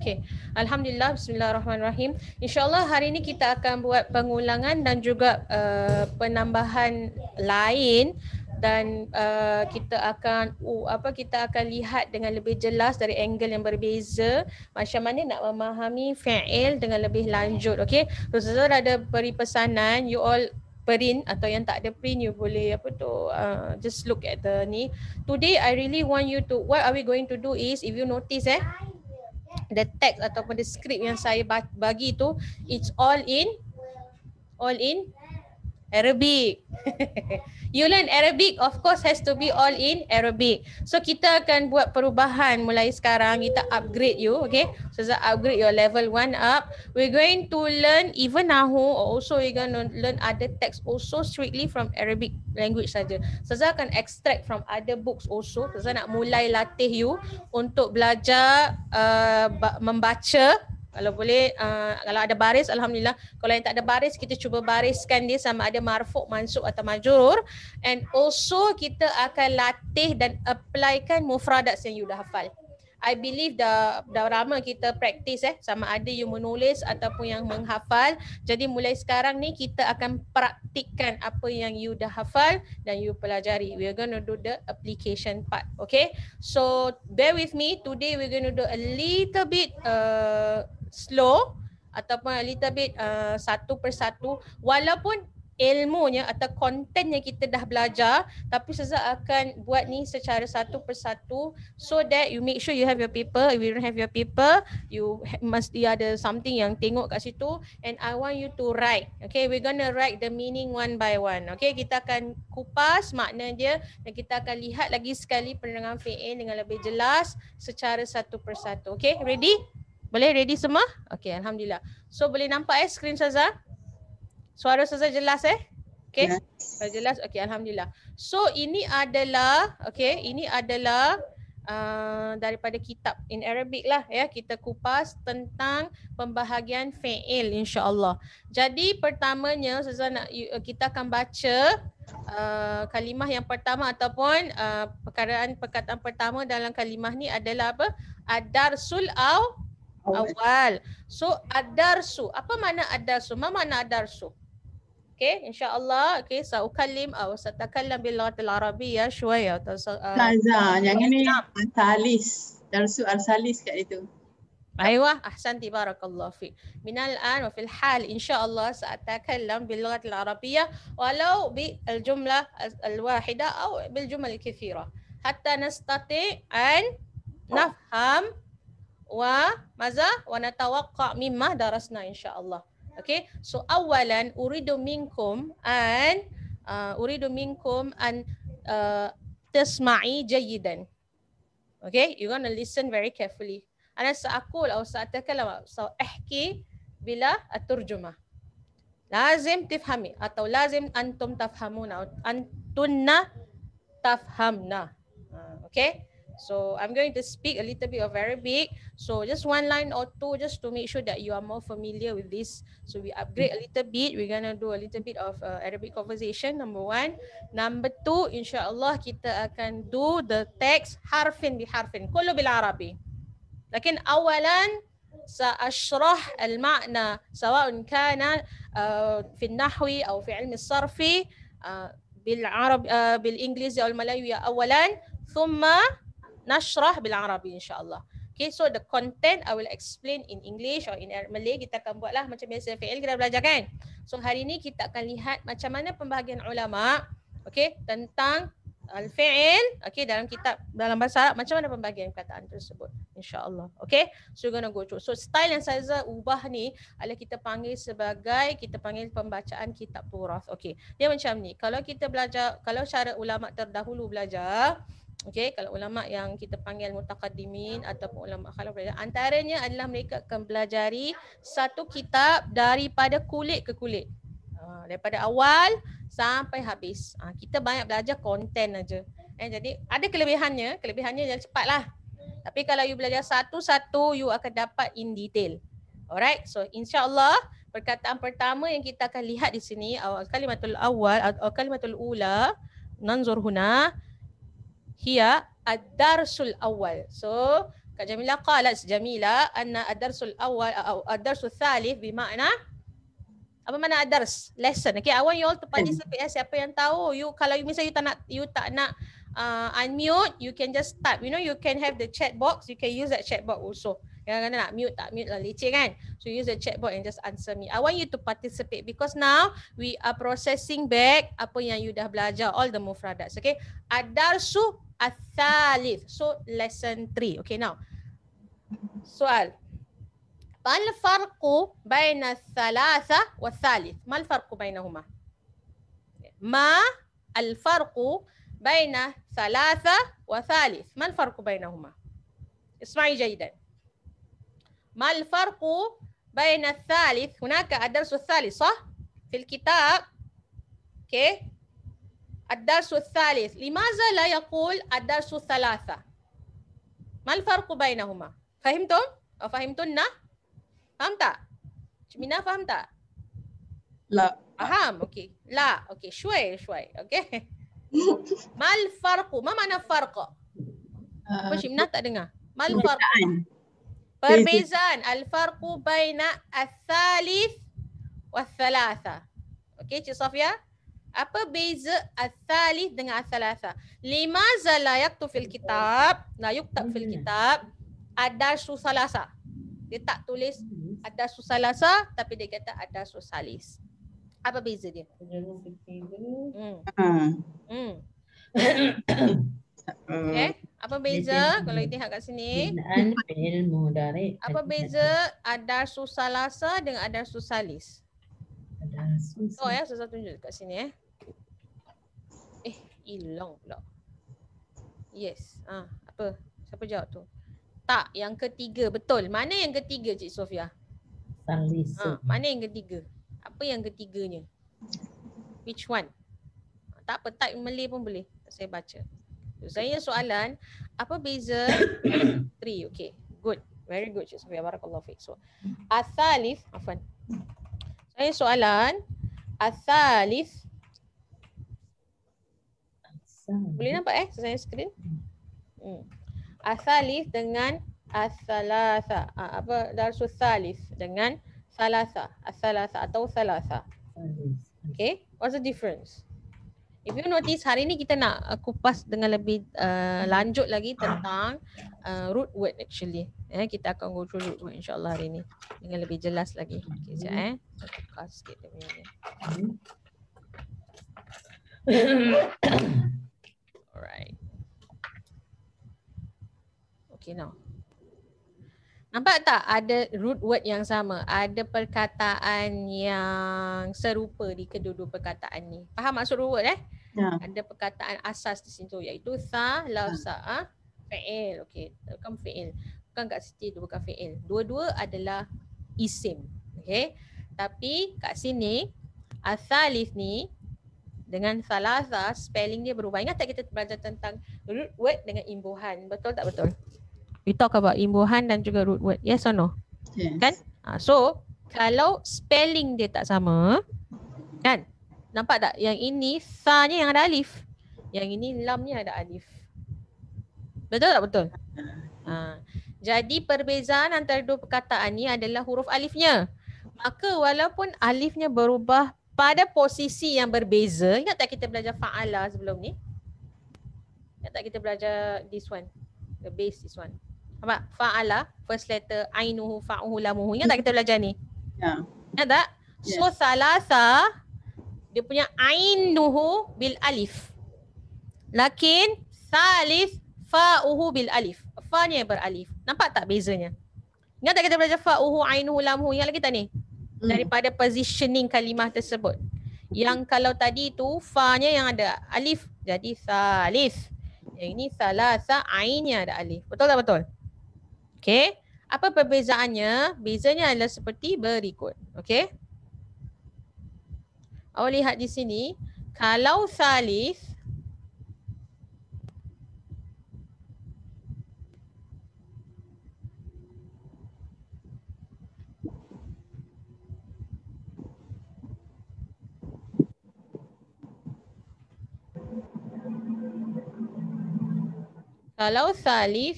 Okay. Alhamdulillah, bismillahirrahmanirrahim. InsyaAllah hari ini kita akan buat pengulangan dan juga penambahan lain dan kita akan lihat dengan lebih jelas dari angle yang berbeza macam mana nak memahami fi'il dengan lebih lanjut. Okay. Ustazah ada beri pesanan, you all print atau yang tak ada print you boleh just look at the ni. Today I really want you to, what are we going to do is, if you notice the text ataupun the script yang saya bagi tu, it's all in Arabic. You learn Arabic, of course has to be all in Arabic. So kita akan buat perubahan mulai sekarang, kita upgrade you, okay? So upgrade your level 1 up. We're going to learn even Nahu, also we're going to learn other text also strictly from Arabic language saja. Ustazah akan extract from other books also. Ustazah nak mulai latih you untuk belajar membaca. Kalau boleh, kalau ada baris, Alhamdulillah. Kalau yang tak ada baris, kita cuba bariskan dia sama ada marfu', mansub atau majrur. And also kita akan latih dan applykan mufradat yang you dah hafal. I believe dah lama kita practice sama ada you menulis ataupun yang menghafal. Jadi mulai sekarang ni kita akan praktikkan apa yang you dah hafal dan you pelajari. We are going to do the application part. Okay. So bear with me. Today we're going to do a little bit slow ataupun a little bit satu persatu, walaupun ilmunya atau konten yang kita dah belajar, tapi Ustazah akan buat ni secara satu persatu so that you make sure you have your paper. If you don't have your paper, you mesti ada something yang tengok kat situ, and I want you to write. Okay, we're gonna write the meaning one by one. Okay, kita akan kupas makna dia dan kita akan lihat lagi sekali penerangan fi'il dengan lebih jelas secara satu persatu. Okay, ready? Boleh ready semua? Okay, Alhamdulillah. So boleh nampak screen Ustazah? Suara Ustazah jelas Okay? Yes. Jelas? Okay, Alhamdulillah. So ini adalah, okay, ini adalah daripada kitab in Arabic lah ya. Kita kupas tentang pembahagian fi'il insya-Allah. Jadi pertamanya Ustazah nak, kita akan baca kalimah yang pertama ataupun perkataan pertama dalam kalimah ni adalah apa? Ad-darsul awal. So ad-darsu, apa makna ad-darsu? Ma makna ad-darsu? Okay, insyaAllah. Okay, sa'ukallim atau sa'takallam bil-lughatil arabiyyah syuaya. Ustazah, yang ini arsalis. Darsu arsalis kat itu. Aywa, ahsanti, barakallahu fi. Minal an wa fil hal insyaAllah sa'takallam bil-lughatil arabiyyah walau bil-jumlah al-wahida atau bil-jumlah al-kathira. Hatta nastati' an nafham wa natawaqqa' mimma darasna insyaAllah. Okay, so awalan uridu minkum an tasma'i jayidan. Okay, you're gonna listen very carefully. Ana sa'akul atau sa'atakallam sa'ahki bila at-turjumah. Lazim tifhami atau lazim antum tafhamuna atau antunna tafhamna. Okay. So I'm going to speak a little bit of Arabic. So just one line or two just to make sure that you are more familiar with this. So we upgrade a little bit. We're going to do a little bit of Arabic conversation, number 1. Number 2, insyaAllah kita akan do the text harfin bi harfin. Kullu bil Arabi. Lakin awalan سأشرح المعنى سواء كان في النحو أو في علم الصرف بالإنجليزي أو الملايوي أولا ثم nashrah bil Arabi insyaAllah. Okay, so the content I will explain in English or in Malay. Kita akan buatlah macam biasa fi'il kita belajar kan. So hari ni kita akan lihat macam mana pembahagian ulama, okay, tentang al-fi'il, okay, dalam kitab, dalam bahasa Arab, macam mana pembahagian perkataan tersebut insyaAllah. Okay, so we're gonna go through. So style yang saya ubah ni adalah kita panggil pembacaan kitab Turath. Okay, dia macam ni. Kalau kita belajar, kalau cara ulama terdahulu belajar, okay, kalau ulama yang kita panggil mutaqaddimin ataupun ulama khalaf belajar, antaranya adalah mereka akan belajari satu kitab daripada kulit ke kulit. Daripada awal sampai habis. Kita banyak belajar konten aja. Jadi ada kelebihannya yang cepatlah. Tapi kalau you belajar satu-satu, you akan dapat in detail. Alright, so insyaAllah perkataan pertama yang kita akan lihat di sini, kalimatul awal atau kalimatul ula, nanzur huna, hiya ad-darsul awal. So Kak Jamila qalat Jamila anna ad-darsul awal atau ad-darsul thalith bermakna apa makna ad-dars? Lesson. Okay, I want you all to participate. Siapa yang tahu, kalau misalnya you tak nak unmute, you can just type. You know, you can have the chat box. You can use that chat box also. Kadang-kadang nak mute, tak mute lah, leceh kan? So use the chat box and just answer me. I want you to participate because now we are processing back apa yang you dah belajar, all the mufradats. Okay, ad-darsu ats-tsalits. So lesson 3. Okay, now soal. ما الفرق بين الثلاثة والثالث؟ ما الفرق بينهما؟ ما الفرق بين ثلاثة وثالث؟ ما الفرق بينهما؟ اسمعي جيدا. ما الفرق بين الثالث؟ هناك الدرس الثالث صح؟ في الكتاب. اوكي. الدرس الثالث. لماذا لا يقول الدرس الثلاثة؟ ما الفرق بينهما؟ فهمتم؟ أو فهمتن؟ Faham tak? Cik Mina faham tak? La. Faham? Okey. La. Okey. Shway. Okey. Mal farqu. Ma mana farqa? Apa Cik Mina tak dengar? Mal farqu. Perbezaan. Al farqu baina al-thalith wal-thalatha. Okey Cik Safia? Apa beza al-thalith dengan al-thalatha? Limaza la yaktu fil kitab? La yuktab fil kitab. Ad-darsu salasa. Dia tak tulis ada susalasa tapi dia kata ada susalis. Apa beza dia? Okay. Apa beza kalau kita tengok kat sini? Apa beza ada susalasa dengan ada susalis? Oh ya, saya tunjuk kat sini hilang pula. Yes. Apa? Siapa jawab tu? Tak, yang ketiga. Betul. Mana yang ketiga Cik Sofia? Salis. Mana yang ketiga? Apa yang ketiganya? Which one? Tak apa, type Malay pun boleh. Saya baca. So, saya soalan, apa beza 3? Okay, good. Very good Cik Sofia. Barakallahu fiik. So, Al-Thalith, afwan. Saya soalan, Al-Thalith. Boleh nampak saya screen? Al-Thalith dengan Al-Thalatha. Apa darsul Thalith dengan Thalatha. Al-Thalatha atau Thalatha. Okay, what's the difference? If you notice, hari ni kita nak kupas dengan lebih lanjut lagi tentang root word actually. Kita akan go through root word insyaAllah hari ni dengan lebih jelas lagi. Okay, sekejap kupas sikit dia punya ni. Alright. Okay, now. Nampak tak ada root word yang sama? Ada perkataan yang serupa di kedua-dua perkataan ni. Faham maksud root word Ya. Ada perkataan asas di situ iaitu sa, lafza, fi'il. Okay, bukan fi'il. Bukan kat situ tu bukan fi'il. Dua-dua adalah isim. Okay. Tapi kat sini al-thalith ni dengan thalatha spelling dia berubah. Ingat tak kita belajar tentang root word dengan imbuhan? Betul tak betul? We talk about imbuhan dan juga root word. Yes or no? Yes. Kan? So, kalau spelling dia tak sama, kan? Nampak tak? Yang ini sa-nya yang ada alif. Yang ini lam-nya ada alif. Betul tak betul? Jadi perbezaan antara dua perkataan ni adalah huruf alifnya. Maka walaupun alifnya berubah pada posisi yang berbeza, ingat tak kita belajar fa'ala sebelum ni? Ingat tak kita belajar this one? The base this one. Apa? Fa'ala, first letter, ainuhu, fa'uhu, lamuhu. Ingat tak kita belajar ni? Ya. Ingat tak? Yes. So thalatha, dia punya ainuhu bil alif. Lakin thalith fa'uhu bil alif. Fa-nya beralif. Nampak tak bezanya? Ingat tak kita belajar fa'uhu, ainuhu, lamuhu? Ingat lagi tak ni? Daripada positioning kalimah tersebut. Yang kalau tadi tu fa-nya yang ada alif, jadi thalith. Yang ini thalatha, ainnya ada alif. Betul tak betul? Okay. Apa perbezaannya? Bezanya adalah seperti berikut. Okay. Awak lihat di sini. Kalau thalith,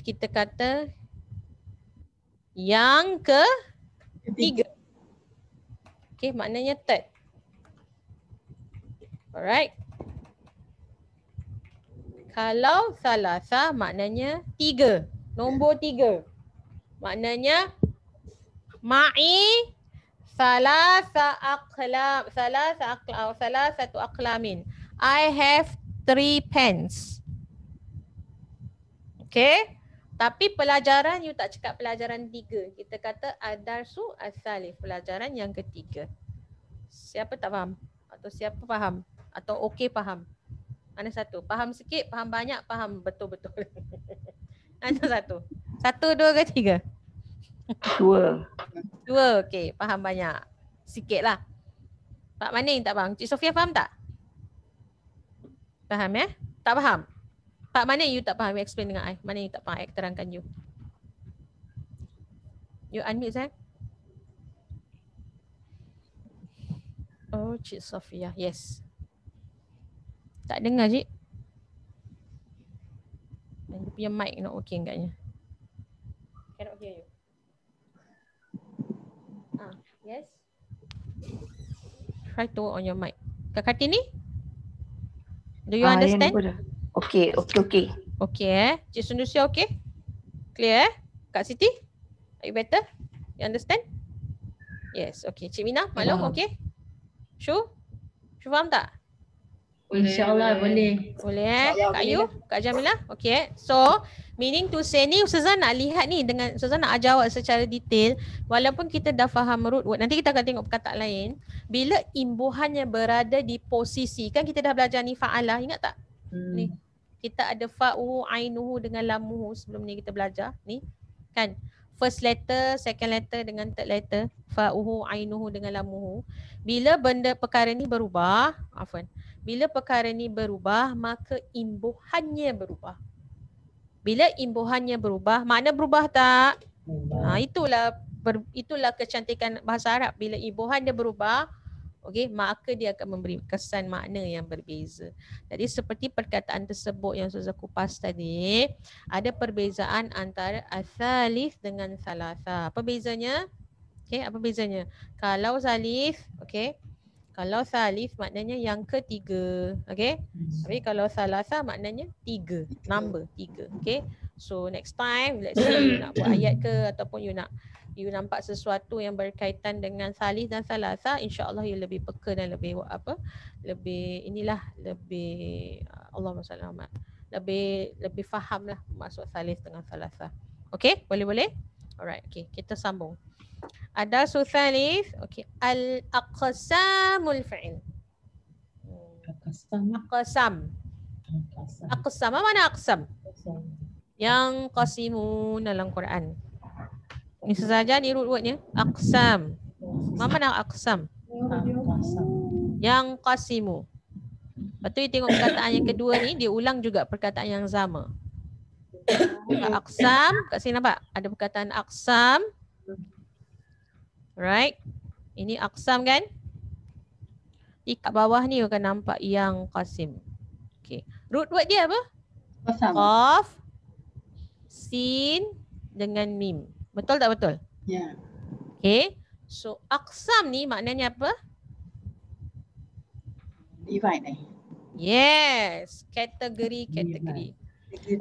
kita kata Yang ketiga. Okay, maknanya third. Alright. Kalau salasa maknanya tiga. Nombor tiga. Maknanya ma'i salasatu aqlamin. I have 3 pens. Okay. Tapi pelajaran you tak cakap pelajaran 3. Kita kata ad-darsu as-salif, pelajaran yang ketiga. Siapa tak faham? Atau siapa faham? Atau okey faham? Mana satu? Faham sikit, faham banyak, faham betul-betul. Mana satu? 1, 2 ke 3? 2. 2, okey. Faham banyak. Sikit lah. Pak Maning tak faham? Cik Sofia faham tak? Faham ya? Tak faham? Pak Maning you tak faham? You explain dengan I. Mana you tak faham? I terangkan you. You unmute saya. Oh, Cik Sofia. Yes. Tak dengar, Cik. Dan you punya mic not working agaknya. Cannot hear you. Yes. Try to on your mic. Kak Kartini? Do you understand? Okay. Okay Cik Sundusia okay? Clear Kak Siti? Are you better? You understand? Yes, okay. Cik Mina, maklum okay? Syu? Syu faham tak? InsyaAllah boleh. Boleh Kak Ayu? Kak Jamila? Okay. So, meaning to say ni Ustazah nak lihat ni dengan Ustazah nak ajar awak secara detail. Walaupun kita dah faham root word, nanti kita akan tengok perkataan lain. Bila imbuhannya berada di posisi, kan kita dah belajar ni fa'alah, ingat tak? Ni. Kita ada fa'uhu, ainuhu dengan lamuhu sebelum ni kita belajar. Ni. Kan? First letter, second letter dengan third letter. Fa'uhu, ainuhu dengan lamuhu. Bila benda perkara ni berubah, bila perkara ni berubah, maka imbuhannya berubah. Bila imbuhannya berubah, makna berubah tak? Itulah kecantikan bahasa Arab. Bila imbuhan dia berubah, okay, maka dia akan memberi kesan makna yang berbeza. Jadi seperti perkataan tersebut yang Ustazah kupas tadi, ada perbezaan antara as-salif dengan salasa. Apa bezanya? Okay, apa bezanya? Kalau salif, okay, kalau salif maknanya yang ketiga, okay. Tapi kalau salasa maknanya tiga, number tiga, okay. So next time, let's say you nak buat ayat ke ataupun you nampak sesuatu yang berkaitan dengan salif dan salasa, insya-Allah you lebih peka dan lebih Allahumma salli ala Muhammad, lebih faham lah maksud salif dengan salasa. Okay, boleh? Alright, okay, kita sambung. Ada salif, okay. Al-aqsamul fa'il. Aqsam. Aqsam, mana aqsam? Yang qasimun dalam Quran. Ini saja ni root wordnya. Aqsam. Mana aqsam? Yang qasimu. Lepas tu you tengok perkataan yang kedua ni, dia ulang juga perkataan yang sama. Aqsam, kat sini nampak? Ada perkataan aqsam. Right? Ini aqsam kan? Di kat bawah ni you akan nampak yang qasim. Okay. Root word dia apa? Qaf, sin dengan mim. Betul tak betul? Ya. Okay. So aqsam ni maknanya apa? Divide Yes. Kategori.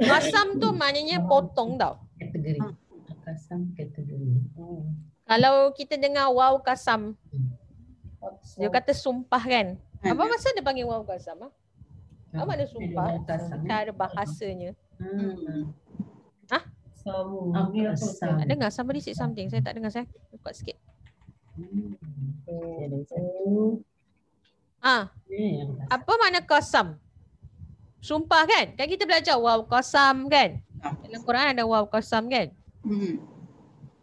Qasam tu maknanya potong tau. Kategori. Qasam kategori. Kalau kita dengar waw qasam, dia kata sumpah kan? Apa maksud dia panggil waw qasam? Apa makna sumpah? Cara bahasanya. Tak dengar, somebody say something. Saya tak dengar, saya kuat sikit. Apa makna qasam? Sumpah kan? Kan kita belajar waw qasam kan? Dalam Quran ada waw qasam kan?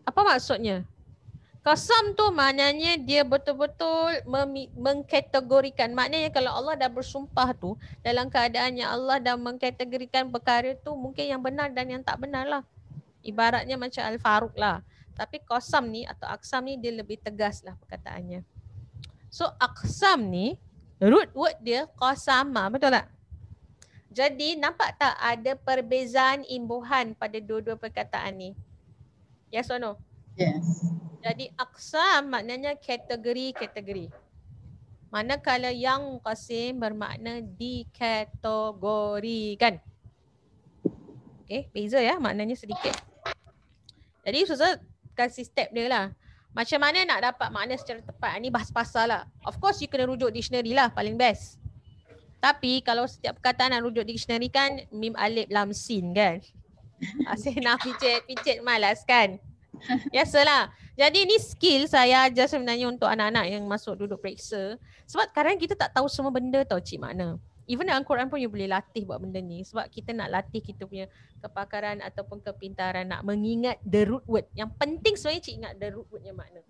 Apa maksudnya? Qasam tu maknanya dia betul-betul mengkategorikan. Maknanya kalau Allah dah bersumpah tu, dalam keadaannya Allah dah mengkategorikan perkara tu mungkin yang benar dan yang tak benar lah. Ibaratnya macam Al-Faruq lah. Tapi qasam ni atau aqsam ni dia lebih tegas lah perkataannya. So aqsam ni, root word dia qasama, betul tak? Jadi nampak tak ada perbezaan imbuhan pada dua-dua perkataan ni? Yes or no? Yes. Jadi aqsam maknanya kategori-kategori. Manakala yang qasim bermakna dikategorikan. Okay, beza ya maknanya sedikit. Jadi Ustazah kasih step dia lah. Macam mana nak dapat makna secara tepat? Ini bahas pasal lah. Of course you kena rujuk dictionary lah, paling best. Tapi kalau setiap perkataan nak rujuk dictionary kan mim alif lam sin kan. Asyik nak picit malas kan. Biasalah. Jadi ni skill saya ajar sebenarnya untuk anak-anak yang masuk duduk periksa. Sebab kadang kita tak tahu semua benda tau cik makna. Even dalam Quran pun you boleh latih buat benda ni. Sebab kita nak latih kita punya kepakaran ataupun kepintaran nak mengingat the root word. Yang penting sebenarnya cik ingat the root wordnya makna.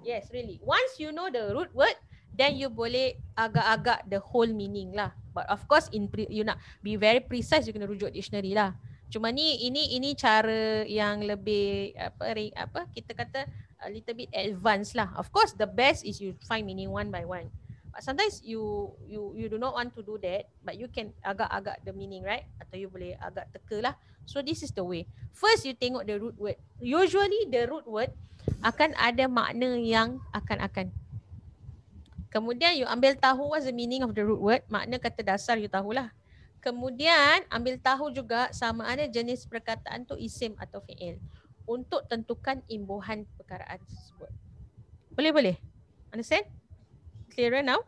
Yes, really. Once you know the root word, then you boleh agak-agak the whole meaning lah. But of course you nak be very precise, you kena rujuk dictionary lah. Cuma ini cara yang lebih apa kita kata a little bit advanced lah. Of course the best is you find meaning one by one. But sometimes you do not want to do that, but you can agak-agak the meaning, right? Atau you boleh agak teka lah. So this is the way. First you tengok the root word. Usually the root word akan ada makna yang akan-akan. Kemudian you ambil tahu what's the meaning of the root word. Makna kata dasar you tahulah. Kemudian ambil tahu juga sama ada jenis perkataan tu isim atau fi'il untuk tentukan imbuhan perkaraan tersebut. Boleh? Understand? Clearer now?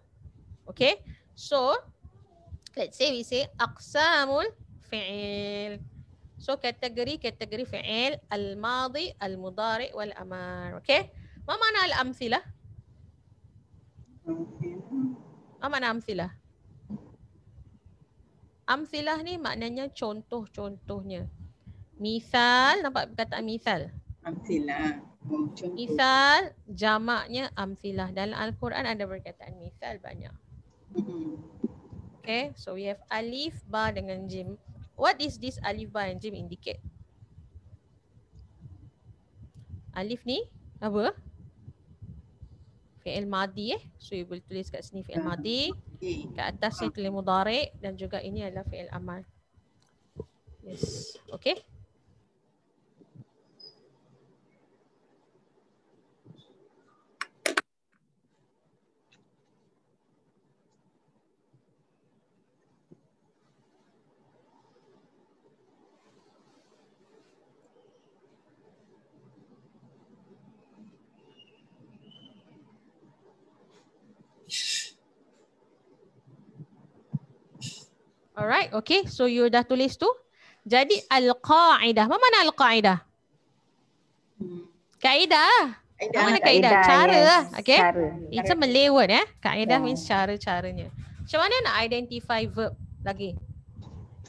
Okay. So, let's say we say aqsamul fi'il. So, kategori fi'il al-madi, al-mudari, wal-amar. Okay. Apa makna al-amthilah? Apa makna amthilah? Amthilah ni maknanya contoh-contohnya. Misal, nampak perkataan misal? Amthilah. Misal, jamaknya amthilah. Dalam Al-Quran ada perkataan misal banyak. Okay, so we have alif, ba dengan jim. What is this alif, ba and jim indicate? Alif ni apa? Fi'il madi So you boleh tulis kat sini fi'il madi. Kat atas ni tulis mudhari dan juga ini adalah fi'il amal. Yes. Okay. Alright, okay. So you dah tulis tu. Jadi al-qa'idah. Apa mana al-qa'idah? Kaedah. Apa mana kaedah? Cara lah. Okay. It's a Malay word Kaedah means cara-caranya. Macam mana nak identify verb lagi?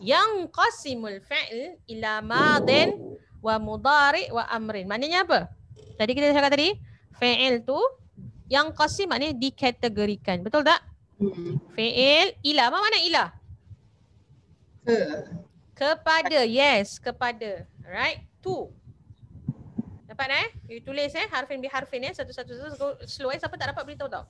Yang qasimul fi'l ila madin wa mudari wa amrin. Maknanya apa? Tadi kita cakap tadi, fi'il tu yang qasim maknanya dikategorikan. Betul tak? Fi'il ila. Apa mana ila? Kepada, yes, kepada. Alright, to. Dapat You tulis harfin biharfin satu-satu slow siapa tak dapat beritahu tau.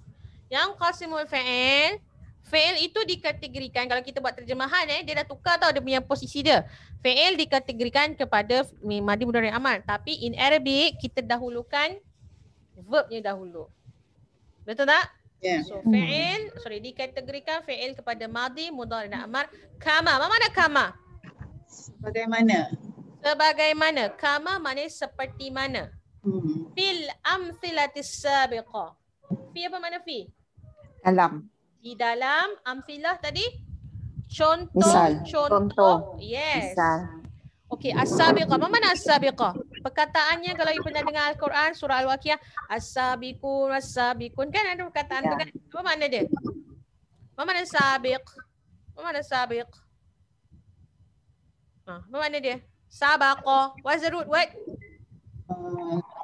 Yang qasimul fi'il, fi'il itu dikategorikan kalau kita buat terjemahan dia dah tukar tau dia punya posisi dia. Fi'il dikategorikan kepada madi mudhari amal, tapi in Arabic kita dahulukan verbnya dahulu. Betul tak? Yeah. So fi'il, dikategorikan fi'il kepada madi, mudhari dan amar. Kama, apa makna kama? Bagaimana? Sebagaimana. Kama maknanya seperti mana. Fil amthilatis sabiqah. Fi apa makna fi? Dalam. Di dalam amthilah tadi? Contoh. Misal. Contoh. Yes. Misal. Okey, as-sabiqah. Apa makna as-sabiqah? Perkataannya kalau you pernah dengar Al-Quran, surah Al-Waqiah, as-sabiqun, as-sabiqun. Kan ada perkataan tu kan? Apa makna dia? Apa makna sabiq? Apa makna sabiq? Apa makna dia? Sabaqah. What's the root word?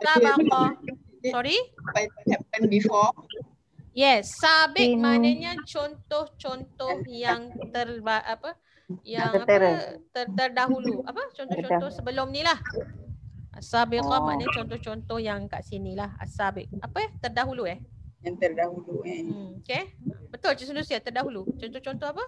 Sabaqah. Sorry? What happened before? Yes, sabiq maknanya contoh-contoh yang terdahulu. Apa? Contoh-contoh sebelum ni lah. As-sabiqah maknanya contoh-contoh yang kat sini lah. As-sabiq. Apa terdahulu Yang terdahulu Okay. Betul Cik Sundusia, terdahulu. Contoh-contoh apa?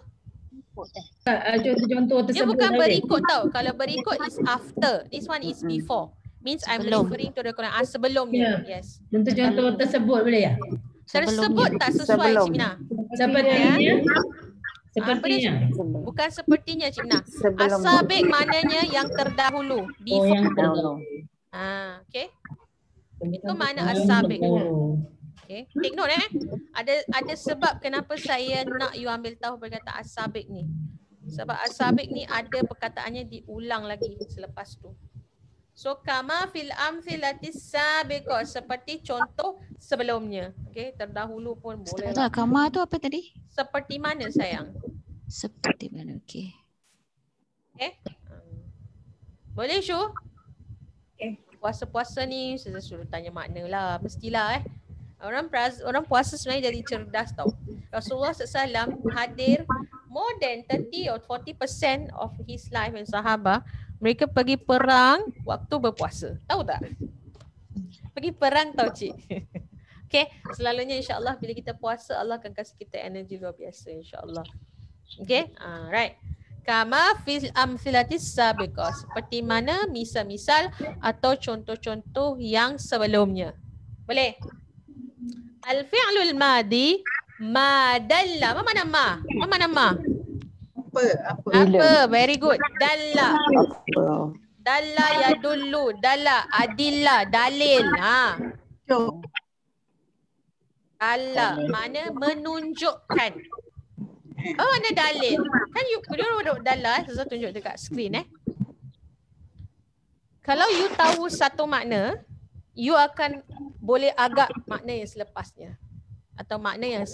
Contoh-contoh Dia tersebut bukan berikut tau. Kalau berikut is after. This one is before. means I'm Sebelum. referring to the Quran. Sebelumnya. Yes. Contoh-contoh tersebut boleh ya? Tersebut tak sesuai Sebelum. Cik Mina. Sepertinya. Sepertinya. Bukan sepertinya Cik Mina. Sebelum. As-sabiq maknanya yang terdahulu. Oh, Before. yang terdahulu. Okay. Itu makna as-sabiq. Oh. Okay. Take note Ada sebab kenapa saya nak you ambil tahu perkataan as-sabiq ni. Sebab as-sabiq ni ada perkataannya diulang lagi selepas tu. So kama fil amthilatis sabiqah, seperti contoh sebelumnya. Okay, terdahulu pun boleh. Tak, kama tu apa tadi? Seperti mana sayang? Seperti mana? Okey. Okay. Boleh Syu? Puasa-puasa ni saya suruh tanya makna lah. Mestilah Orang puasa sebenarnya jadi cerdas tau. Rasulullah SAW hadir more than 30 or 40% of his life and sahabat. Mereka pergi perang waktu berpuasa. Tahu tak? Pergi perang tau cik. Okay. Selalunya insyaAllah bila kita puasa Allah akan kasih kita energi luar biasa insyaAllah. Okay. Right. Kama fil amthilatis sabiqah. Seperti mana misal-misal atau contoh-contoh yang sebelumnya. Boleh? Al-fi'lul madi ma dalla. Apa makna ma? Apa makna ma? Apa? Very good. Dalla. Dalla yadullu. Dalla adilla. Dalil. Dalla. Makna menunjukkan. Apa makna dalil? Kan you duduk dalla. Saya tunjuk dekat skrin Kalau you tahu satu makna, you akan boleh agak makna yang selepasnya atau makna yang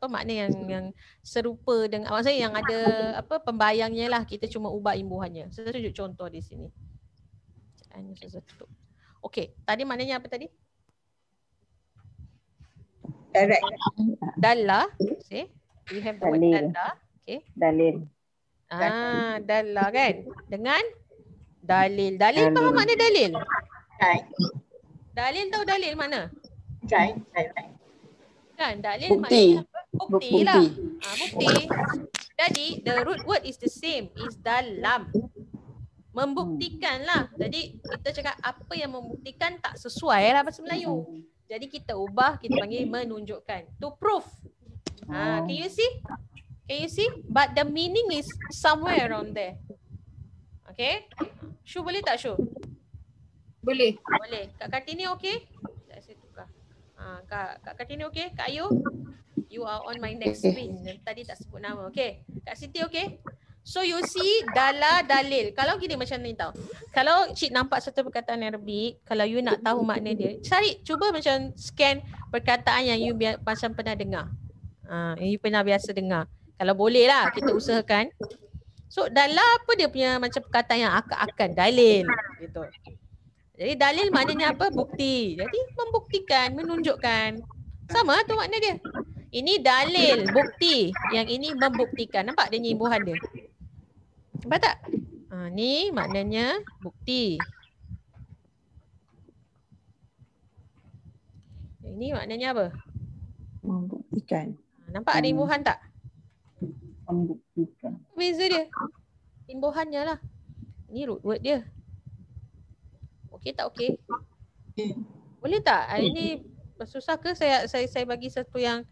makna yang serupa dengan maksudnya yang ada pembayangnya lah, kita cuma ubah imbuhannya. Saya tunjuk contoh di sini. Okey, tadi maknanya apa tadi? Direct. Dalla. See? We have the word dalla. Okay. Dalil. Dalla kan? Dengan dalil. Dalil faham makna dalil? Right. Dalil tahu dalil mana? Right. Kan dalil Bukti. maknanya apa? Bukti lah. Bukti. Jadi the root word is the same, is dalam. Membuktikan lah. Jadi kita cakap apa yang membuktikan tak sesuai lah bahasa Melayu. Jadi kita ubah, kita panggil menunjukkan. To prove. Can you see? Can you see? But the meaning is somewhere around there. Okay? Syu boleh tak Syu? Boleh. Boleh. Kak Kartini okey? Saya tukar. Kak Kartini okey? Kak Ayu? You are on my next screen. Tadi tak sebut nama. Okey. Kak Siti okey? So you see dalil. Kalau gini macam ni tau. Kalau cik nampak satu perkataan Arabic, kalau you nak tahu makna dia, cuba macam scan perkataan yang you macam pernah dengar. Yang you pernah biasa dengar. Kalau boleh lah kita usahakan. So apa dia punya macam perkataan yang akan dalil gitu. Jadi dalil maknanya apa? Bukti. Jadi membuktikan, menunjukkan. Sama tu makna dia. Ini dalil, bukti. Yang ini membuktikan. Nampak dia imbuhan dia? Nampak tak? Ni maknanya bukti. Ini maknanya apa? Membuktikan. Nampak ada imbuhan tak? Membuktikan. Beza dia. Imbuhannya lah. Ini root word dia. Okey tak okey? Boleh tak? Hari ni susah ke saya bagi satu yang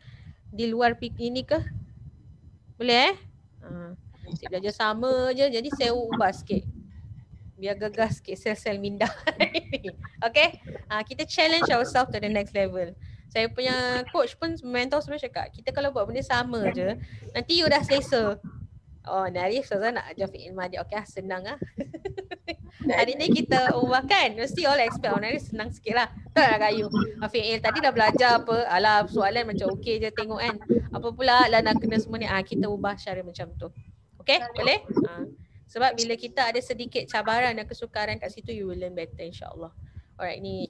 di luar ini ke? Boleh saya belajar sama je, jadi saya ubah sikit. Biar gegas sikit sel-sel minda. Okay? Kita challenge ourselves to the next level. Saya punya coach pun, mentor semua cakap, kita kalau buat benda sama je, nanti you dah selesa. Oh, Nari Ustazah nak ajar fi'il madi. Okay, senang lah. Hari ni kita ubahkan. Mesti all expect Nari senang sikit lah. Tak lah Kak Ayu. Fi'il tadi dah belajar apa. Alah, soalan macam okey je tengok kan. Apa pula lah nak kena semua ni. Kita ubah cara macam tu. Okay, boleh? Sebab bila kita ada sedikit cabaran dan kesukaran kat situ, you will learn better insyaAllah. Alright, ni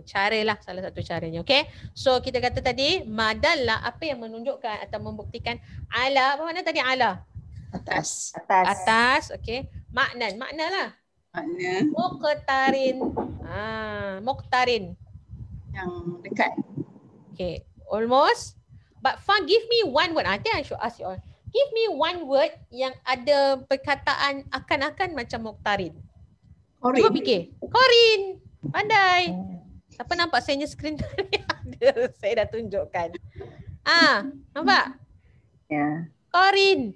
cara lah, salah satu caranya. Okay, so kita kata tadi madallah, apa yang menunjukkan atau membuktikan. Ala, apa makna tadi ala? Atas. Atas. Okay, makna lah. Makna Muqtarin. Muqtarin yang dekat. Okay, almost. But fun, give me one word. I think I should ask you all. Give me one word yang ada perkataan akan-akan macam muqtarin. Cuba fikir. Corin. Pandai. Siapa nampak saya punya skrin tadi? Ada. Saya dah tunjukkan. Nampak? Ya. Corin.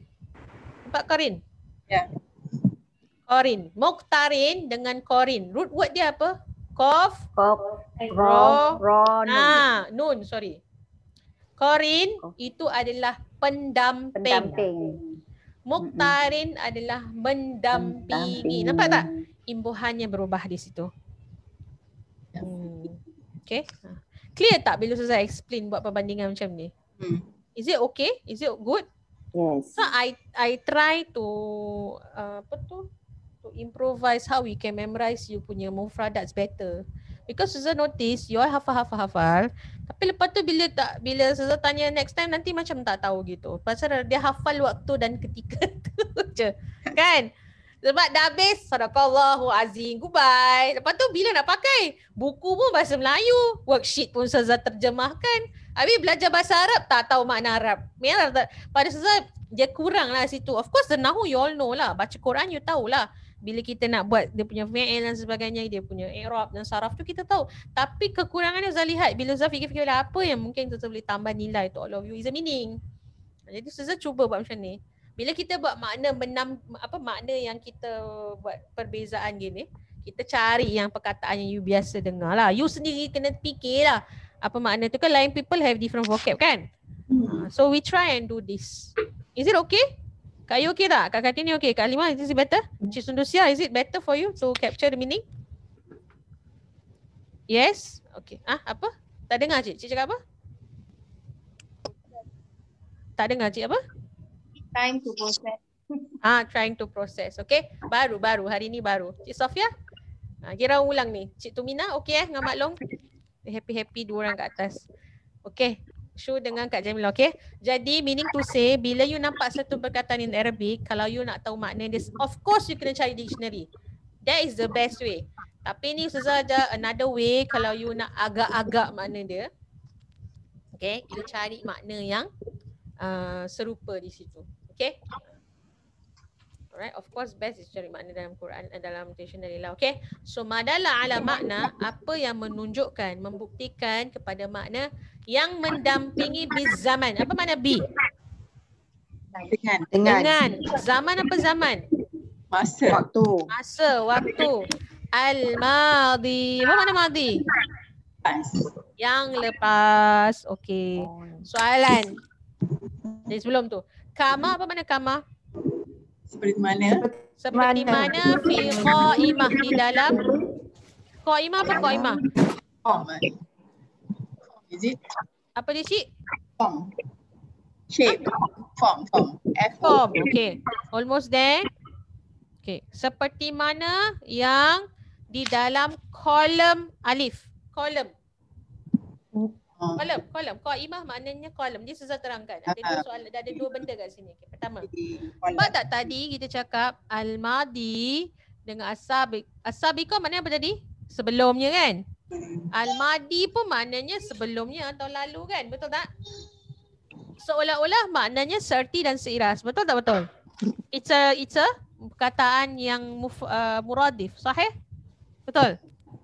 Nampak Corin? Ya. Corin. Mukhtarin dengan Corin. Root word dia apa? Kof. Nun, sorry. Corin itu adalah pendamping. Mukhtarin adalah mendampingi. Nampak tak? Imbuhannya berubah di situ. Okay. Clear tak bila Ustazah explain buat perbandingan macam ni? Is it okay? Is it good? Yes. So I try to to improvise how we can memorize you punya mufradats better. Because Ustazah notice you all hafal. Tapi lepas tu bila Ustazah tanya next time nanti macam tak tahu gitu. Pasal dia hafal waktu dan ketika tu je. Kan? Sebab dah habis sadaqallahu azim, goodbye. Lepas tu bila nak pakai? Buku pun bahasa Melayu, worksheet pun Ustazah terjemahkan. Habis belajar bahasa Arab tak tahu makna Arab. Pada Ustazah dia kurang lah situ. Of course the nahu you all know lah. Baca Quran you tahulah. Bila kita nak buat dia punya fi'il dan sebagainya, dia punya i'rab dan saraf tu kita tahu. Tapi kekurangannya Ustazah lihat bila Ustazah fikir-fikir apa yang mungkin Ustazah boleh tambah nilai to all of you is a meaning. Jadi Ustazah cuba buat macam ni. Bila kita buat makna yang kita buat perbezaan gini, kita cari yang perkataan yang you biasa dengar lah. You sendiri kena fikir lah apa makna tu kan. Lain people have different vocab kan. So we try and do this. Is it okay? Kak you okay tak? Kak Kartini okay? Kak Halimah, is it better? Cik Sundusia, is it better for you to capture the meaning? Yes? Okay. Apa? Tak dengar cik? Cik cakap apa? Tak dengar cik apa? Trying to process. Trying to process. Okay. Baru. Hari ni baru. Cik Sofia? Kira ulang ni. Cik Tumina okay dengan Mak Long? Happy-happy dua orang kat atas. Okay. Shu dengan Kak Jamila, okay? Jadi meaning to say, bila you nampak satu perkataan in Arabic, kalau you nak tahu makna dia, of course you kena cari dictionary. That is the best way. Tapi ni Ustazah ada another way kalau you nak agak-agak makna dia. Okay, you cari makna yang serupa di situ. Okay? Alright, of course best is cari makna dalam Quran, dalam dictionary lah. Okay? So madalla ala makna, apa yang menunjukkan, membuktikan kepada makna yang mendampingi bis zaman. Apa makna bi? Dengan. Zaman apa zaman? Masa. Waktu. Al-madi. Apa makna madi? Yang lepas. Okay. Soalan. Jadi sebelum tu. Kama, apa makna kama? Seperti mana? Seperti mana fi qaimah, di dalam qaimah. Apa qaimah? Is it? Apa dia cik? Form. Shape. Form. Form. Okay. Almost there. Okay. Seperti mana yang di dalam kolom alif. Kolom. Qaimah maknanya kolom. Dia Ustazah terangkan. Ada dua soalan, ada dua benda kat sini. Okay. Pertama. Sebab tak tadi kita cakap al-madi dengan as-sabiq. As-sabiqah maknanya apa tadi? Sebelumnya kan? Al-madi pun maknanya sebelumnya atau lalu kan? Betul tak? Seolah-olah maknanya serti dan seiras. Betul tak betul? It's a perkataan yang muradif. Sahih? Betul?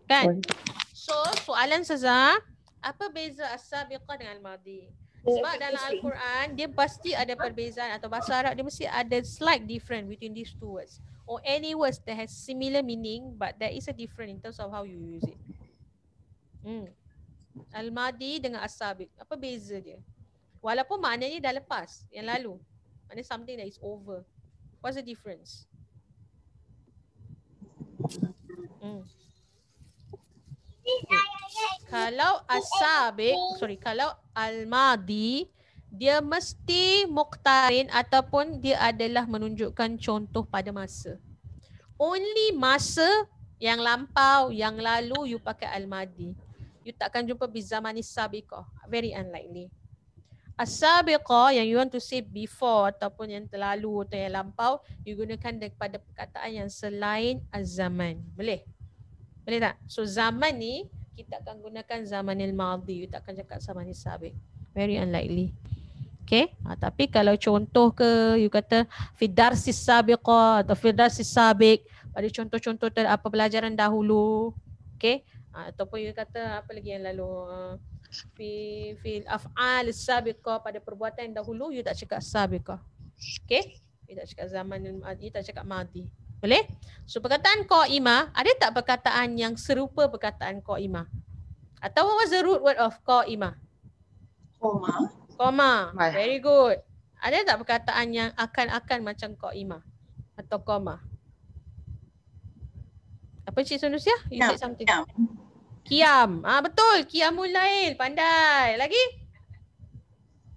Kan? So soalan Ustazah, apa beza as-sabiqah dengan al-madi? Sebab dalam Al-Quran dia pasti ada perbezaan, atau bahasa Arab dia mesti ada slight difference between these two words. Or any words that has similar meaning but there is a difference in terms of how you use it. Al-madi dengan as-sabiq. Apa beza dia? Walaupun maknanya dah lepas, yang lalu. Maknanya something that is over. What's the difference? Kalau kalau al-madi, dia mesti muqtarin ataupun dia adalah menunjukkan contoh pada masa. Only masa yang lampau, yang lalu you pakai al-madi. You takkan jumpa bizamanis sabiqah. Very unlikely. As-sabiqah yang you want to say before ataupun yang terlalu atau yang lampau, you gunakan daripada perkataan yang selain az-zaman. Boleh? Boleh tak? So zaman ni kita akan gunakan zamanil madhi. You takkan cakap zamanil sabiq. Very unlikely. Okay. Tapi kalau contoh ke, you kata fi darsis sabiqah atau fi darsis sabiq, pada contoh-contoh apa pelajaran dahulu. Okay. Ataupun you kata apa lagi yang lalu fil af'al sabiqah, pada perbuatan yang dahulu you tak cakap sabiqah. Okay. You tak cakap zaman, you tak cakap madi. Boleh? So perkataan qa'imah, ada tak perkataan yang serupa perkataan qa'imah? Atau what was the root word of qa'imah? Koma. Koma. Very good. Ada tak perkataan yang akan macam qa'imah atau koma? Apa Cik Sunusia? You said something. Qiyam. Betul. Qiyamul lail. Pandai. Lagi?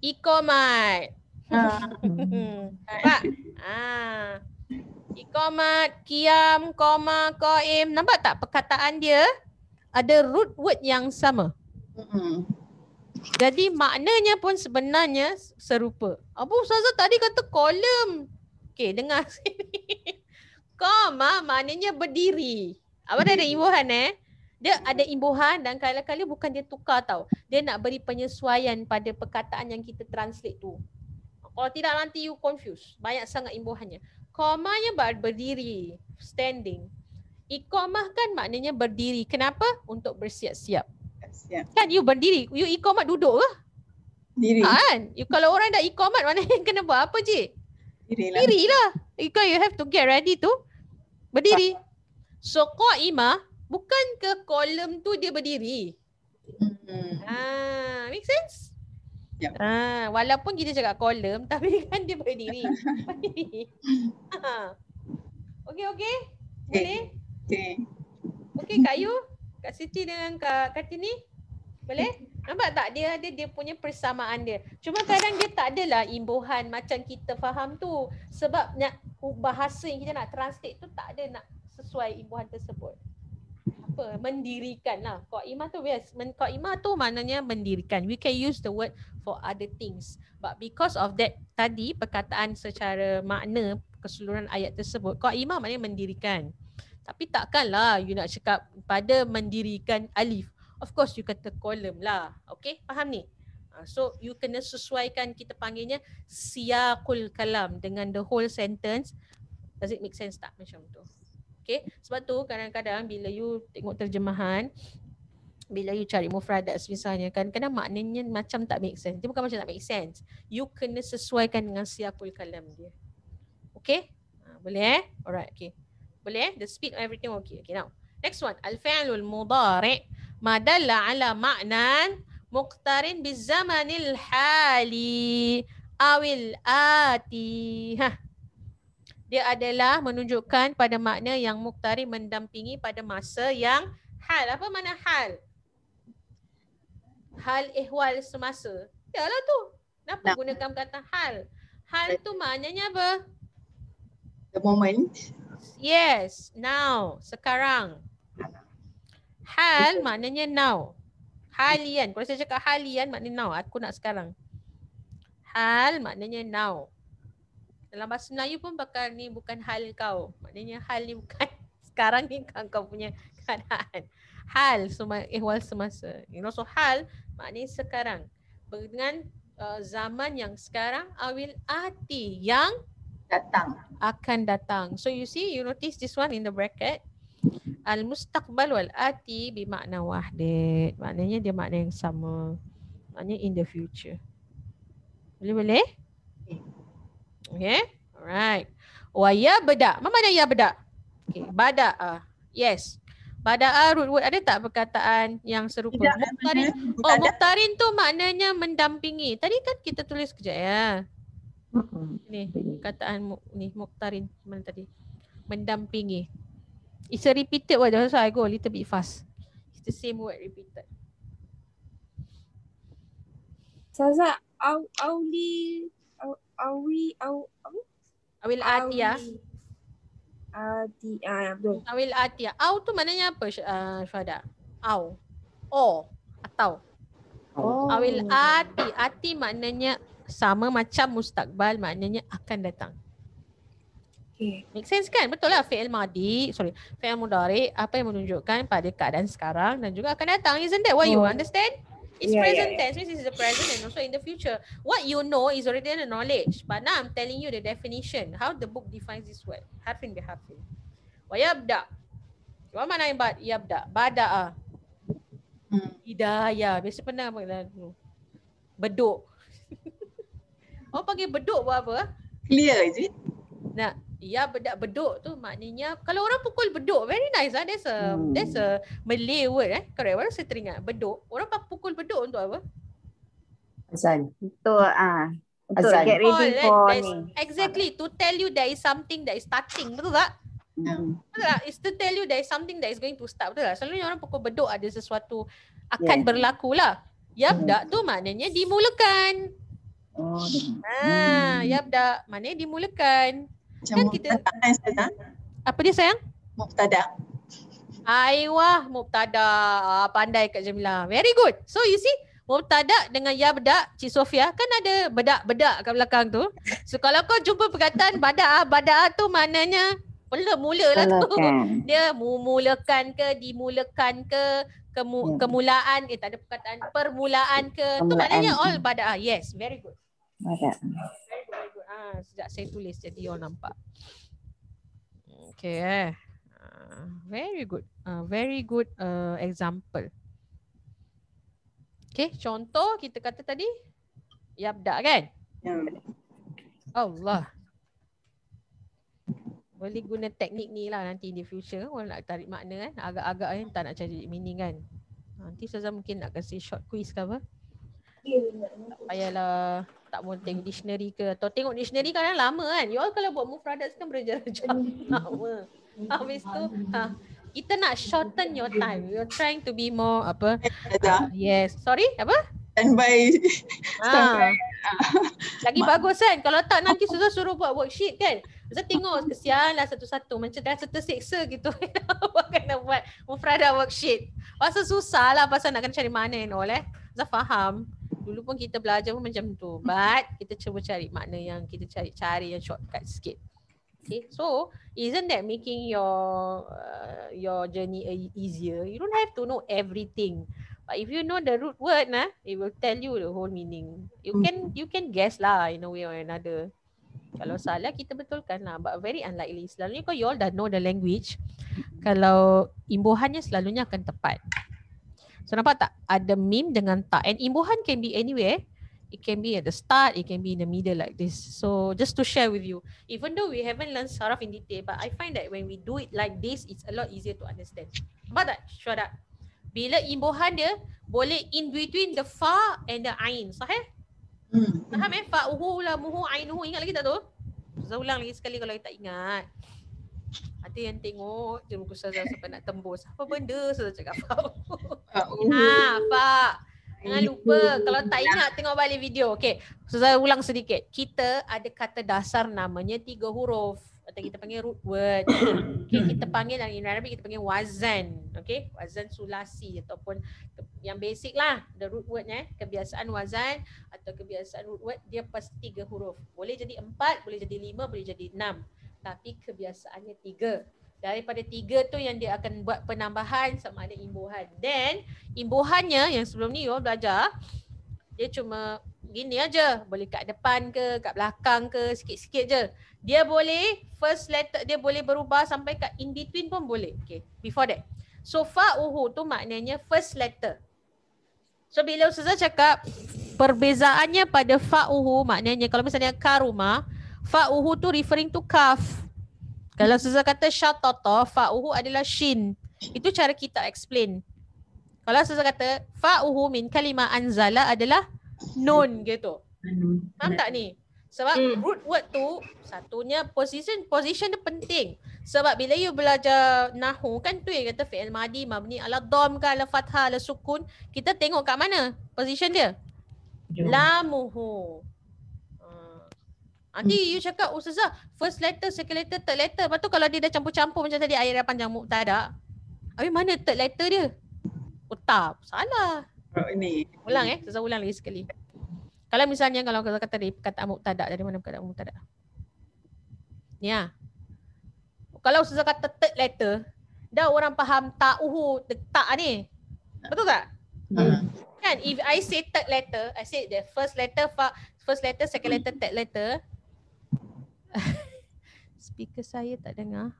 Iqamat. Nampak? Iqamat, qiyam, koma, qaim. Nampak tak perkataan dia ada root word yang sama? Jadi maknanya pun sebenarnya serupa. Apa Ustazah tadi kata kolom? Okay, dengar sini. Koma maknanya berdiri. Apa dia ada imbuhan Dia ada imbuhan dan kala-kala bukan dia tukar tau. Dia nak beri penyesuaian pada perkataan yang kita translate tu. Kalau tidak nanti you confuse. Banyak sangat imbuhannya. Komanya berdiri, standing. Iqamah kan maknanya berdiri. Kenapa? Untuk bersiap-siap. Kan you berdiri, you iqamat duduk ke? Diri. Kan? You, kalau orang dah iqamat maknanya kena buat apa je? Dirilah. You have to get ready to berdiri. So qa'imah bukan ke kolom tu dia berdiri. Make sense? Yep. Walaupun kita cakap kolom tapi kan dia berdiri. Okey. Boleh? Okey Kak Yu, Kak Siti dengan Kak Kartini. Boleh? Nampak tak dia ada dia punya persamaan dia. Cuma kadang dia tak adalah imbuhan macam kita faham tu. Sebab nak bahasa yang kita nak translate tu tak ada nak sesuai imbuhan tersebut. Apa? Mendirikan lah. Qa'imah tu bias. Qa'imah tu maknanya mendirikan. We can use the word for other things. But because of that tadi perkataan secara makna keseluruhan ayat tersebut, qa'imah maknanya mendirikan. Tapi takkanlah you nak cakap pada mendirikan alif. Of course you kata kolom lah. Okay, faham ni? So you kena sesuaikan, kita panggilnya siyaqul kalam dengan the whole sentence. Does it make sense tak macam tu? Okay, sebab tu kadang-kadang bila you tengok terjemahan, bila you cari mufradat misalnya kan, kadang maknanya macam tak make sense. Dia bukan macam tak make sense. You kena sesuaikan dengan siyaqul kalam dia. Okay? Boleh Alright, okay. Boleh The speed of everything okay. Okay, now. Next one. Al-fi'lul mudhari' ma dalla ala ma'nan muqtarin bizamanil hali awil ati. Dia adalah menunjukkan pada makna yang muqtarin mendampingi pada masa yang hal. Apa makna hal? Hal ihwal semasa. Yalah tu. Kenapa gunakan kata hal? Hal tu maknanya apa? The moment. Yes, now, sekarang. Hal maknanya now. Halian. Kalau saya cakap halian maknanya now. Aku nak sekarang. Hal maknanya now. Dalam bahasa Melayu pun pakai ni bukan hal kau. Maknanya hal ni bukan sekarang ni kau punya keadaan. Hal ihwal semasa. So hal maknanya sekarang. Dengan zaman yang sekarang awil ati yang akan datang. So you see, you notice this one in the bracket. Al-mustaqbal wal ati bermakna wahdid. Maknanya dia makna yang sama. Maknanya in the future. Boleh? Okay. Alright. Wa ya beda. Apa makna ya beda? Okay. Bada. Yes. Bada root word. Ada tak perkataan yang serupa? Muqtarin. Muqtarin tu maknanya mendampingi. Tadi kan kita tulis kejap ya. Ni perkataan ni muqtarin mana tadi? Mendampingi. It's a repeated word. So I go a little bit fast. It's the same word repeated. Saza awil atiyah. Betul. Awil atiyah. Au tu maknanya apa Syuhada? Au. Atau. Awil ati. Ati maknanya sama macam mustaqbal, maknanya akan datang. Okay. Make sense kan? Betul lah fi'il mudhari apa yang menunjukkan pada keadaan sekarang dan juga akan datang. Isn't that what you understand? It's present tense, means it's the present and also in the future. What you know is already the knowledge. But now I'm telling you the definition. How the book defines this word. Harfin biharfin. Wa yabda. Apa mana yabda? Bada'a. Hidayah. Biasa pernah apa? Beduk. Orang panggil beduk buat apa? Clear, is it? Nah, ya beduk tu maknanya kalau orang pukul beduk, very nice ah. That's a Malay word Correct. Baru saya teringat beduk. Orang pukul beduk untuk apa? Azan. Untuk untuk Azan. get ready for ni. Exactly, to tell you there is something that is starting. Betul tak? Betul tak? It's to tell you there is something that is going to start. Betul tak? Selalunya orang pukul beduk ada sesuatu akan berlaku lah. Yabda tu maknanya dimulakan. Oh. Yabda maknanya dimulakan. Macam Kan kita apa dia sayang? Mubtada. Aiwah, mubtada. Pandai Kak Jamilah. Very good. So you see, mubtada dengan yabda, Cik Sofia, kan ada bedak-bedak kat belakang tu. So kalau kau jumpa perkataan badak tu maknanya mula lah tu. Dia memulakan ke, dimulakan ke, kemulaan, tak ada perkataan permulaan ke. Tu maknanya all badak. Yes, very good. Badak. Very good. Sejak saya tulis jadi orang nampak. Okay. Very good. Very good example. Okay, contoh kita kata tadi yabda kan? Allah. Boleh guna teknik ni lah nanti in the future. Orang nak tarik makna kan. Agak-agak kan tak nak cari meaning kan. Nanti Ustazah mungkin nak kasi short quiz ke apa. Tak payahlah tak mau tengok dictionary ke. Atau tengok dictionary kan lama kan. You all kalau buat mufradat kan berjam-jam lama. Habis tu kita nak shorten your time. You're trying to be more apa. Yes. Sorry apa? Standby. Lagi bagus kan. Kalau tak nanti Ustazah suruh buat worksheet kan. Ustazah tengok kesian lah satu-satu. Macam dah terseksa gitu. Kena buat mufradat worksheet. Pasal susah lah. Pasal nak kena cari mana and all Ustazah faham. Dulu pun kita belajar pun macam tu. But kita cuba cari makna yang kita cari yang shortcut sikit. Okay, so isn't that making your journey easier? You don't have to know everything. But if you know the root word it will tell you the whole meaning. You can guess lah in a way or another. Kalau salah kita betulkan lah. But very unlikely. Selalunya kalau you all dah know the language, kalau imbuhannya selalunya akan tepat. So nampak tak? Ada mim dengan ta. And imbuhan can be anywhere. It can be at the start, it can be in the middle like this. So just to share with you, even though we haven't learned saraf in detail, but I find that when we do it like this, it's a lot easier to understand. Nampak tak? Syuhada. Bila imbuhan dia boleh in between the fa and the ain. Sahih? Faham Fa'uhu, lamuhu, ainuhu. Ingat lagi tak tu? Saya ulang lagi sekali kalau tak ingat. Ada yang tengok je muka Ustazah sampai nak tembus. Apa benda Ustazah cakap fa'uhu? Fa'. Jangan lupa. Kalau tak ingat tengok balik video. Okay. Ustazah ulang sedikit. Kita ada kata dasar namanya 3 huruf. Atau kita panggil root word. Okay, kita panggil dalam Arabic kita panggil wazan. Okay. Wazan sulasi ataupun yang basic lah. The root word kebiasaan wazan atau kebiasaan root word dia pasti 3 huruf. Boleh jadi 4, boleh jadi 5, boleh jadi 6. Tapi kebiasaannya 3. Daripada 3 tu yang dia akan buat penambahan sama ada imbuhan. Then imbuhannya yang sebelum ni you all belajar, dia cuma gini aja. Boleh kat depan ke, kat belakang ke, sikit-sikit je. Dia boleh first letter, dia boleh berubah sampai kat in between pun boleh. Okay, before that. So fa'uhu tu maknanya first letter. So bila Ustazah cakap perbezaannya pada fa'uhu maknanya kalau misalnya karuma, fa'uhu tu referring to kaf. Kalau Ustazah kata syatata, fa'uhu adalah shin. Itu cara kita explain. Kalau Ustazah kata fa'uhu min kalimah anzala adalah nun gitu. Faham tak ni? Sebab root word tu satunya position dia penting. Sebab bila you belajar nahu kan tu yang kata fi'il madi mabni ala dom ke ala fathah ala sukun, kita tengok kat mana position dia. Lamuhu. Nanti you cakap Ustazah first letter, second letter, third letter. Lepas tu kalau dia dah campur-campur macam tadi ayat panjang mubtada. Habis mana third letter dia? Tak, salah. Ulang Ustazah ulang lagi sekali. Kalau misalnya kalau kita kata tadi perkataan mubtada, dari mana perkataan mubtada? Ni Kalau Ustazah kata third letter, dah orang faham ta'uhu, tak ni. Betul tak? Kan if I say third letter, I say the first letter, second letter, third letter. Speaker saya tak dengar.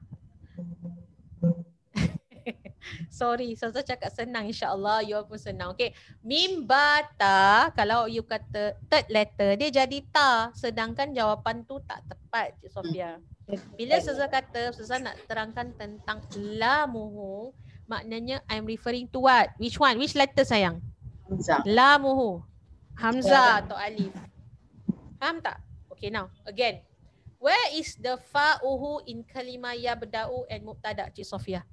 Sorry, Ustazah cakap senang, insyaAllah you all pun senang. Okay, mim ba ta, kalau you kata third letter dia jadi ta, sedangkan jawapan tu tak tepat, Cik Sofia. Bila Ustazah kata, Ustazah nak terangkan tentang lamuhu, maknanya I'm referring to what? Which one? Which letter sayang? Hamzah. Lamuhu. Hamzah atau alif. Faham tak? Okay, now again. Where is the fa'uhu in kalimah yabda'u and mubtada', Cik Sofia?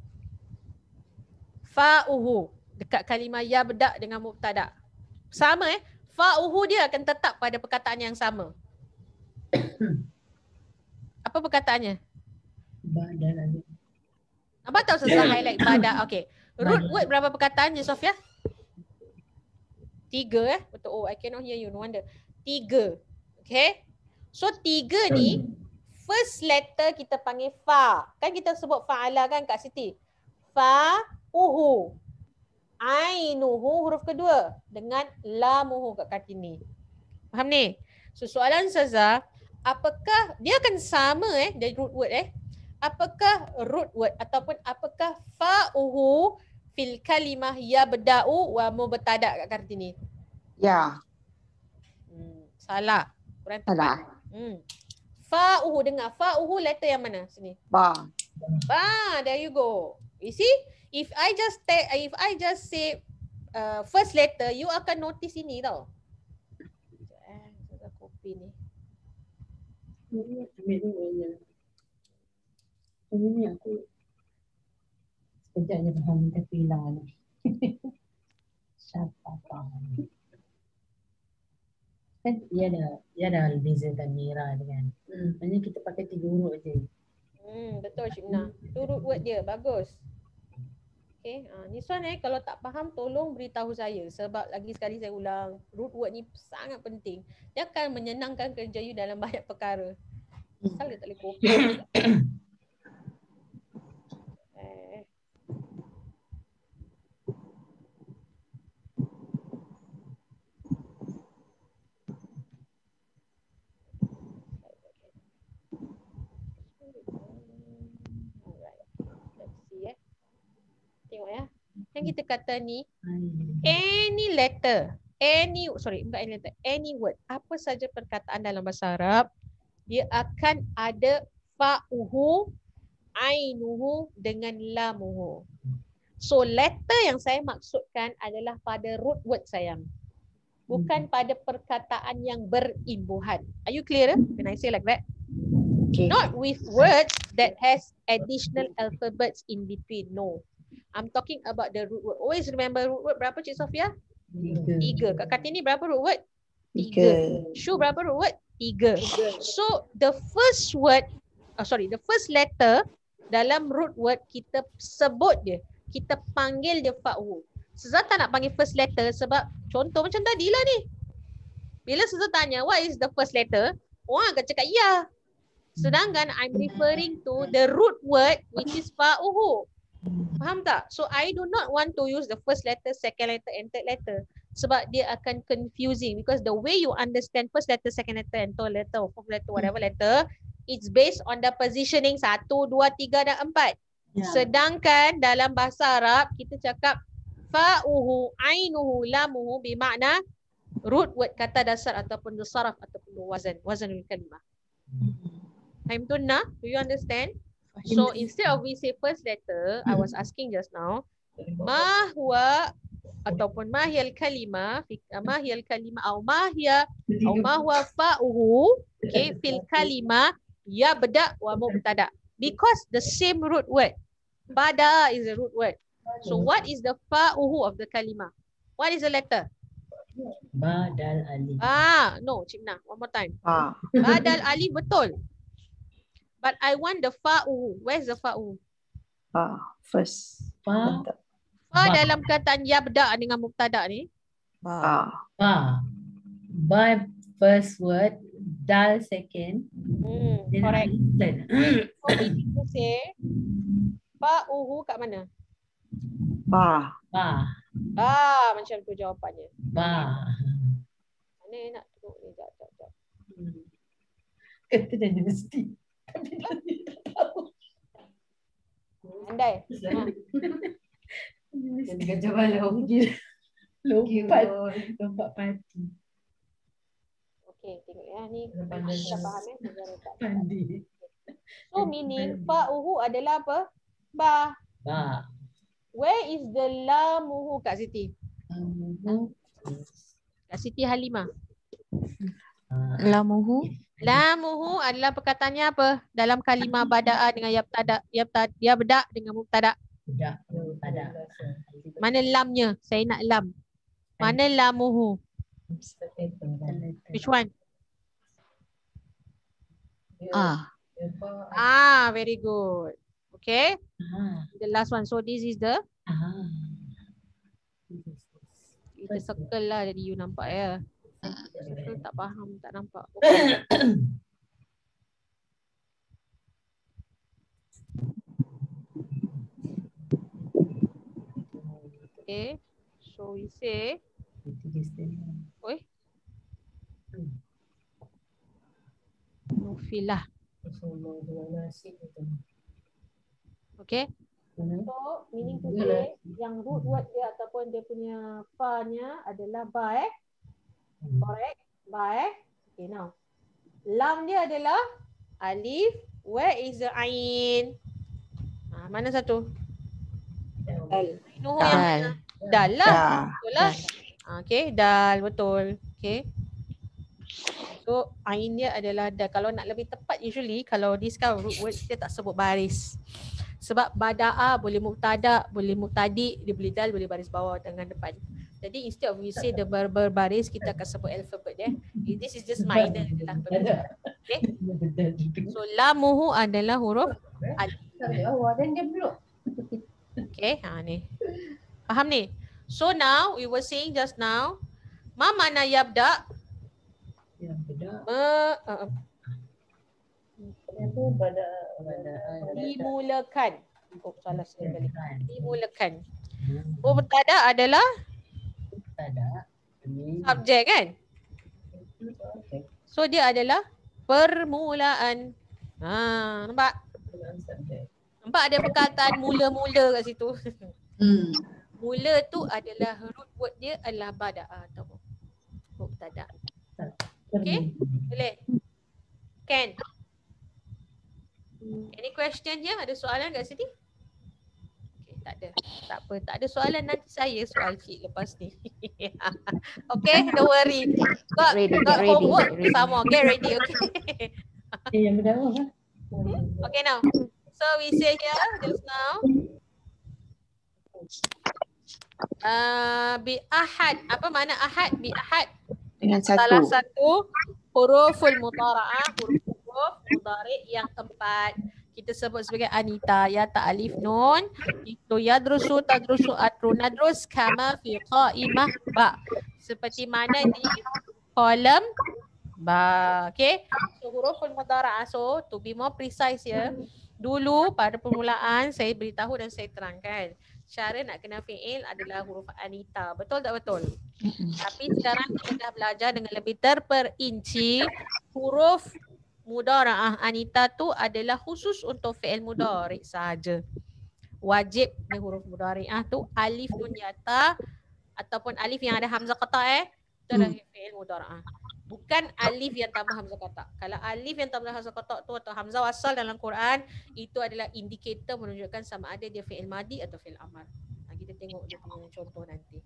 Fa'uhu dekat kalimah yabda' dengan mubtada'. Sama fa'uhu dia akan tetap pada perkataan yang sama. Apa perkataannya? Badal alif. Apa tahu Ustazah highlight pada? Okay. Root word berapa perkataan, Cik Sofia? 3 betul. Oh, I cannot hear you, no wonder. 3. Okay. So 3 ni first letter kita panggil fa. Kan kita sebut fa'ala kan Kak Siti? Fa'uhu. Ainuhu huruf kedua dengan lamuhu kat Kartini. Faham ni? So soalan Ustazah, apakah dia akan sama dari root word apakah root word ataupun apakah fa'uhu fil kalimah yabda'u wa mubtada' kat Kartini? Ya. Salah. Kurang tepat. Salah. Fa'uhu, dengar. Fa'uhu letter yang mana? Sini. Ba. There you go. You see? If I just say first letter, you akan notice ini tau. Saya copy ni. Ini aku sekejapnya faham tapi hilang ni. Siapa tahu. Kan dia ada beza dan Mira kan. Maknanya kita pakai 3 huruf je. Betul Cik Mina. Tu root word dia. Bagus. Okay. This one kalau tak faham tolong beritahu saya. Sebab lagi sekali saya ulang. Root word ni sangat penting. Dia akan menyenangkan kerja you dalam banyak perkara. Asal dia tak boleh copy. Tengok ya. Yang kita kata ni any word, apa saja perkataan dalam bahasa Arab, dia akan ada fa'uhu, ainuhu dengan lamuhu. So letter yang saya maksudkan adalah pada root word sayang. Bukan pada perkataan yang berimbuhan. Are you clear? Can I say like that? Okay. Not with words that has additional alphabets in between. No. I'm talking about the root word. Always remember root word berapa Cik Sofia? 3. Kat Kartini berapa root word? 3. Shu berapa root word? 3. So the first word, the first letter dalam root word kita sebut dia. Kita panggil dia fa'u. Ustazah tak nak panggil first letter sebab contoh macam tadi lah ni. Bila Ustazah tanya what is the first letter, orang akan cakap ya. Sedangkan I'm referring to the root word which is fa'uhu. Faham tak? So I do not want to use the first letter, second letter and third letter. Sebab dia akan confusing because the way you understand first letter, second letter and third letter or fourth letter, whatever letter, it's based on the positioning 1, 2, 3 dan 4. Yeah. Sedangkan dalam bahasa Arab kita cakap fa'uhu, ainuhu, lamuhu bermakna root word kata dasar ataupun saraf ataupun wazanul kalimah. Fahimtunna? Do you understand? So instead of we say first letter, I was asking just now, ma huwa ataupun ma hiyal kalima, ma hiyal kalima atau ma huwa fa'uhu, okay, fil kalima yabda wa mubtada. Because the same root word. Bada is a root word. So what is the fa'uhu of the kalima? What is the letter? Badal alif. No, Cik Mina, one more time. Badal alif betul. But I want the fa'uhu. Where's the fa'uhu? First. Fa dalam perkataan yabda dengan mubtada ni. Ba. Ba first word, dal second. Correct. So if you say fa'uhu kat mana? Ba. Macam tu jawapannya. Ba. Mana nak tengok ni? Sekejap. Kata dah universiti. Tapi tak tahu. Andai. Jadi gajah balau je. Lompat parti. Okey, tengok ya ni. Pandai. Dah faham sejarah tak? Pandi. So meaning fa'uhu adalah apa? Ba. Ba. Where is the lamuhu Kak Siti? Kak Siti Halimah. Lamuhu. Lamuhu adalah perkataannya apa? Dalam kalimah bada'ah dengan yabda' dengan mubtada'. Budak tak ada. Mana lamnya? Saya nak lam. Mana lamuhu? Which one? Very good. Okay. The last one. So this is the kita circle lah, jadi you nampak ya. Circle tak faham, tak nampak. Okay. So we say oi. Nufilah. Okay. So meaning to say yang root word dia ataupun dia punya fa-nya adalah ba correct? Ba Okay, now. Lam dia adalah alif. Where is the ain? Mana satu? Dal. Nuhu yang mana? Dal lah. Betul lah. Okay, dal. Betul. Okay. So, ain dia adalah dal. Kalau nak lebih tepat, usually kalau this kind of root word, dia tak sebut baris. Sebab bada'a boleh mubtada, boleh mubtadi, dia boleh dal, boleh baris bawah dengan depan. Jadi instead of we say the berbaris, kita akan sebut alphabet ya. This is just minor adalah. Okay. So lamuhu adalah huruf alif. Dan dia belum. Okay, ni. Faham ni? So now we were saying just now, ma mana yabda? Dimulakan. Oh, salah sekali. Dimulakan. Mubtada adalah subjek kan? So dia adalah permulaan. Nampak? Nampak ada perkataan mula-mula kat situ. Mula tu adalah root word dia adalah bada'ah atau mubtada. Okay? Boleh? Can? Any question je? Ada soalan kat sini? Okay, tak ada. Tak apa. Tak ada soalan, nanti saya soal cik lepas ni. Okay, don't worry. Got homework sama. Get ready, okay? Yang pertama. Okay, now. So we say here just now. Bi ahad. Apa makna ahad? Bi ahad. Dengan Salah satu. satu huruful mudhara'ah, huruf mudhari' yang keempat. Kita sebut sebagai anita, ya ta'alif nun. Itu yadrusu, tadrusu, atru, nadrus kama fi qa'imah ba. Seperti mana di kolom ba. Okay. So huruful mudhara'ah. So to be more precise ya. Dulu pada permulaan saya beritahu dan saya terangkan. Cara nak kenal fi'il adalah huruf anita. Betul tak betul? Tapi sekarang kita dah belajar dengan lebih terperinci. Huruf mudhara'ah anita tu adalah khusus untuk fi'il mudhari' sahaja. Wajib di huruf mudhari'ah tu alif nun yata ataupun alif yang ada hamzah qata' itu adalah fi'il mudhara'ah. Bukan alif yang tambah hamzah qata'. Kalau alif yang tambah hamzah qata' tu atau hamzah wasal dalam Quran, itu adalah indikator menunjukkan sama ada dia fi'il madi atau fi'il amar. Kita tengok dia punya contoh nanti.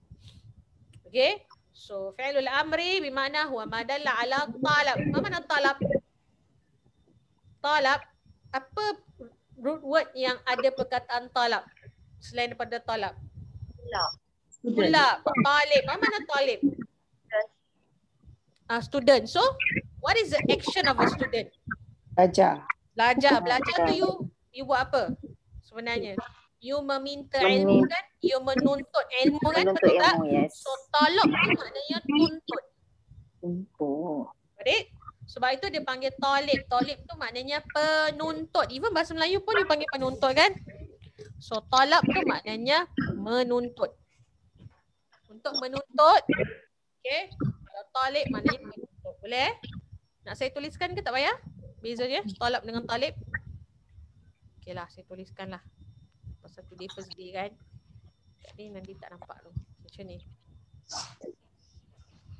Okay. So fi'lul amri bermakna huwa madalla ala talab. Apa makna talab? Talab, apa root word yang ada perkataan talab selain daripada talab? Tulab. Talib. Apa makna talib? Student. So, what is the action of a student? Belajar. Belajar tu you buat apa sebenarnya? You meminta ilmu kan? You menuntut ilmu kan? Betul tak? Yes. So, talab tu maknanya tuntut. Untuk. Adik? Sebab itu dia panggil talib. Talib tu maknanya penuntut. Even bahasa Melayu pun dia panggil penuntut kan? So, talab tu maknanya menuntut. Untuk menuntut. Okay? Kalau talib maknanya menuntut. Boleh? Nak saya tuliskan ke tak payah? Bezanya talab dengan talib. Okay lah, saya tuliskan lah. satu day first day kan. Kat ni nanti tak nampak tu. Macam ni.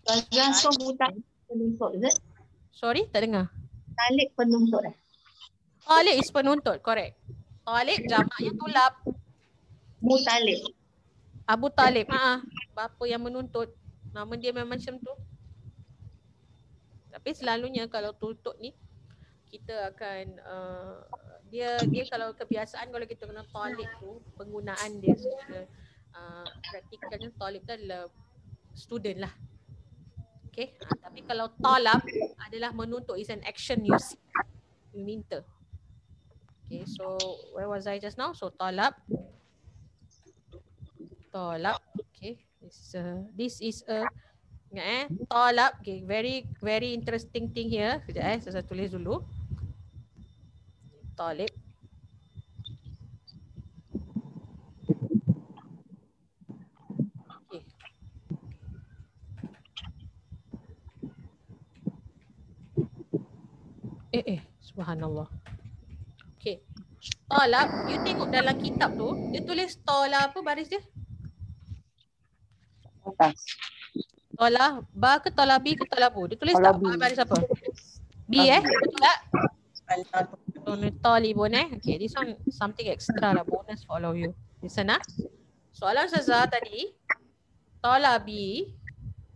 Ustazah, so mutalik penuntut, is it? Sorry, tak dengar. Mutalik penuntut Talib is penuntut, correct. Talib jamaknya tulab. Mutalik. Abu Talib, bapa yang menuntut. Nama dia memang macam tu. Tapi selalunya kalau tuntut ni kita akan dia kalau kebiasaan kalau kita kena talib tu penggunaan dia secara praktikalnya talib tu adalah student lah. Okay, tapi kalau talab adalah menuntut, is an action you seek, you minta. Okay, so where was I just now? So talab. Okay, this is a ingat talab. Okay, very interesting thing here. Sekejap saya tulis dulu. Talib. Okay. Subhanallah. Okay. Talab, you tengok dalam kitab tu, dia tulis talab apa baris dia? Atas. Talab, ba ke talabi ke talabu? Dia tulis Talabi. tak baris apa? B betul tak? So, talibun Okay, this one something extra lah, bonus for all of you. Listen soalan Ustazah tadi, talabi,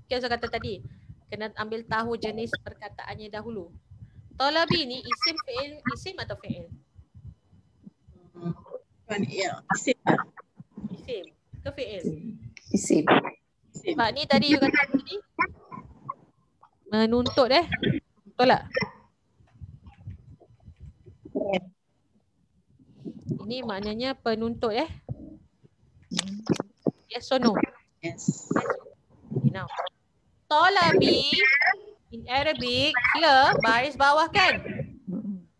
okay, saya kata tadi, kena ambil tahu jenis perkataannya dahulu. Talabi ni isim fi'il, isim atau fi'il? Ya, isim lah. Isim ke fi'il? Isim. Sebab ni tadi you kata tadi menuntut betul tak? Ini maknanya penuntut yes or no? Yes. Okay, now talabi in Arabic here baris bawah kan?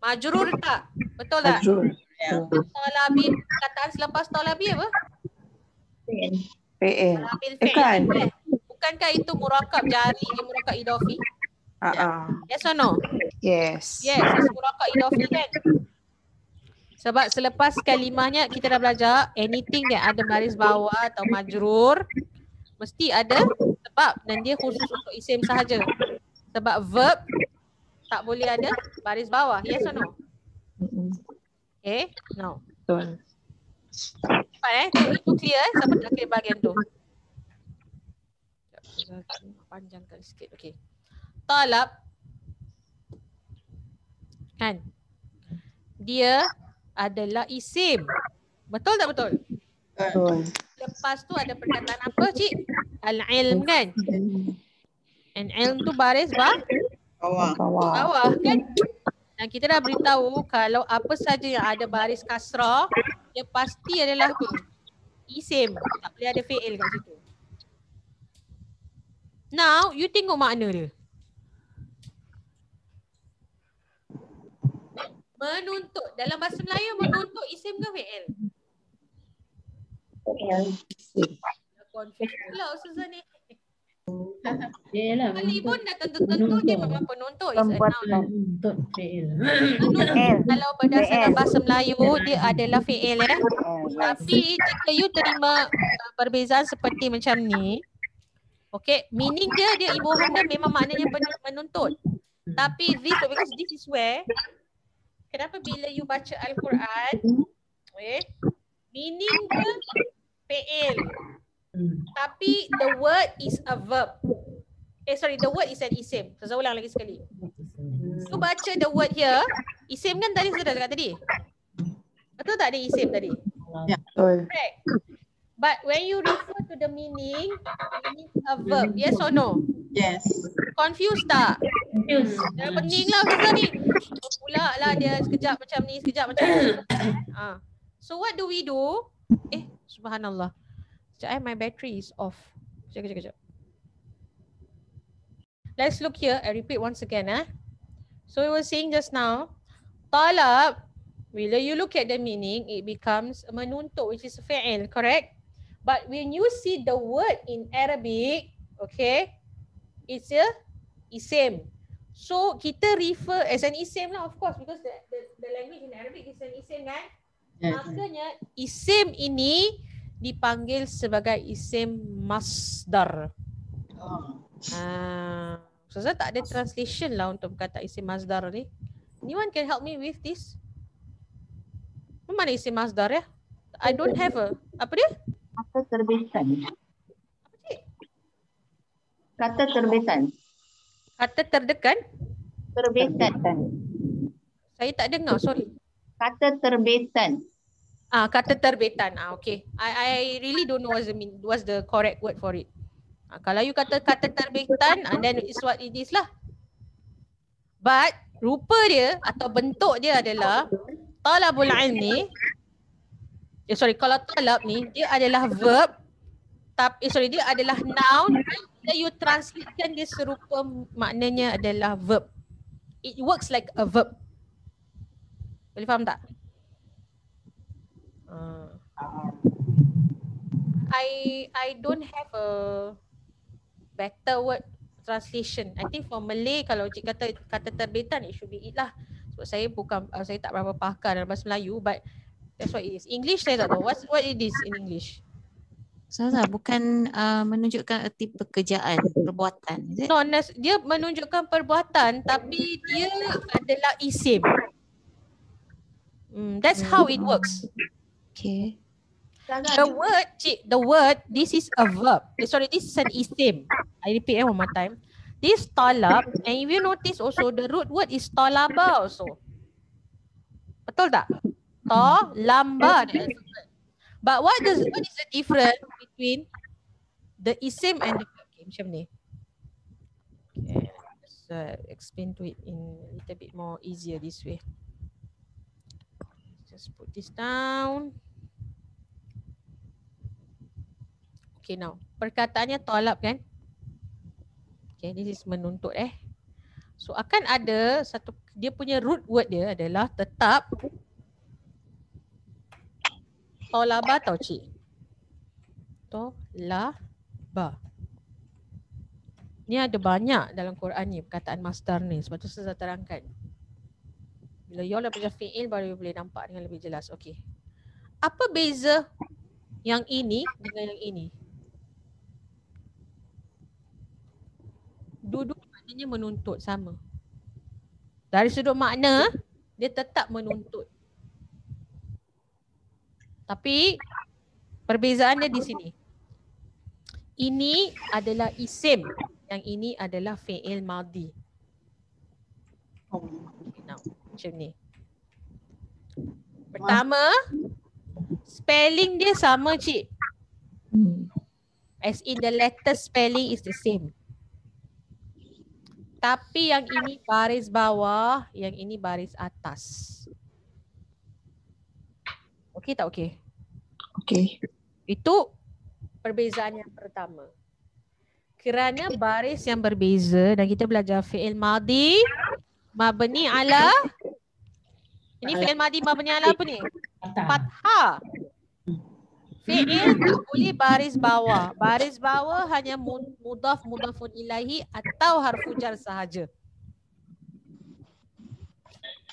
Majrur tak? Betul tak? Majrur. Ya. Talabi, kataan selepas talabi apa? PL. Talabil Kan? fi'il. Bukankah itu murakab jari, murakab idafi? Yes or no? Yes. Yes, it's murakab idafi kan? Sebab selepas kalimahnya kita dah belajar anything yang ada baris bawah atau majrur mesti ada sebab dan dia khusus untuk isim sahaja. Sebab verb tak boleh ada baris bawah. Yes or no? Okay, no. Betul. Cepat itu clear siapa tak clear bahagian tu? Panjangkan sikit. Okay. Talab kan? Dia adalah isim. Betul tak betul? Betul. Lepas tu ada perkataan apa cik? Al-ilm kan? And ilm tu baris Bawah. bawah kan? Dan kita dah beritahu kalau apa saja yang ada baris kasrah, dia pasti adalah apa? Isim. Tak boleh ada fi'il kat situ. Now, you tengok makna dia. Menuntut. Dalam bahasa Melayu, menuntut isim ke fi'il? Confuse pula Ustazah ni. Yalah, Talibun dah tentu-tentu dia memang penuntut. Is a noun. Menuntut fi'il. Menuntut kalau berdasarkan bahasa Melayu, dia adalah fi'il Tapi jika you terima perbezaan seperti macam ni, okay, meaning dia imbuhan dia memang maknanya menuntut. Tapi because this is where, kenapa bila you baca Al-Quran, okay, meaning dia fi'il. Tapi the word is a verb. The word is an isim. Saya ulang lagi sekali. You baca the word here, isim kan tadi sudah cakap tadi. Betul tak ada isim tadi? Ya. Correct. But when you refer to the meaning, it means a verb. Yes or no? Yes. Confused tak? Dah pening lah Ustazah ni. Pula lah dia sekejap macam ni, sekejap macam ni. So what do we do? Subhanallah. Sekejap my battery is off. Sekejap. Let's look here. I repeat once again. So we were saying just now, talab, bila you look at the meaning, it becomes menuntut, which is fi'il, correct? But when you see the word in Arabic, okay, it's a isim. So kita refer as an isim lah, of course, because the language in Arabic is an isim kan? Makanya isim ini dipanggil sebagai isim masdar. Ustazah tak ada translation lah untuk kata isim masdar ni. Anyone can help me with this? Mana isim masdar ya? I don't have a, apa dia? Kata terbitan. Kata terbitan. Kata terdekan? Terbitan. Saya tak dengar, sorry. Kata terbitan. Kata terbitan. Okay. I really don't know what's the correct word for it. Kalau you kata terbitan, then it's what it is lah. But rupa dia atau bentuk dia adalah talabul ilmi. Kalau talab ni dia adalah verb. Dia adalah noun. Bila you translatekan dia serupa maknanya adalah verb. It works like a verb. Boleh faham tak? I don't have a better word translation. I think for Malay kalau cik kata terbitan, it should be it lah. Sebab saya tak berapa pakar dalam bahasa Melayu, but that's what it is. English saya tak tahu. What it is in English? Ustazah, bukan menunjukkan erti pekerjaan, perbuatan. Is it? No, dia menunjukkan perbuatan tapi dia adalah isim. That's how it works. Okay. The word, this is a verb. This is an isim. I repeat one more time. This talab, and if you notice also, the root word is talaba also. Betul tak? Talamba. But what is the difference between the isim and the verb? Okay, macam ni. Okay, let's explain to it in a little bit more easier this way. Just put this down. Okay, now perkataannya talab kan? Okay, this is menuntut So akan ada satu, dia punya root word dia adalah tetap tolaba tau cik. Tolaba. Ni ada banyak dalam Quran ni perkataan masdar ni. Sebab tu saya terangkan. Bila you dah belajar fi'il baru you boleh nampak dengan lebih jelas. Okay. Apa beza yang ini dengan yang ini? Dua-dua maknanya menuntut sama. Dari sudut makna, dia tetap menuntut. Tapi perbezaannya di sini. Ini adalah isim, yang ini adalah fi'il madhi. Now, macam ni. Pertama, spelling dia sama cik. As in the letter spelling is the same. Tapi yang ini baris bawah, yang ini baris atas. Okey tak okey? Okey. Itu perbezaan yang pertama. Kerana baris yang berbeza dan kita belajar fi'il madhi mabni ala, ini fi'il madhi mabni ala apa ni? Fathah. Fi'il tak boleh baris bawah. Baris bawah hanya mudhaf mudhafun ilaihi atau harfu jar sahaja.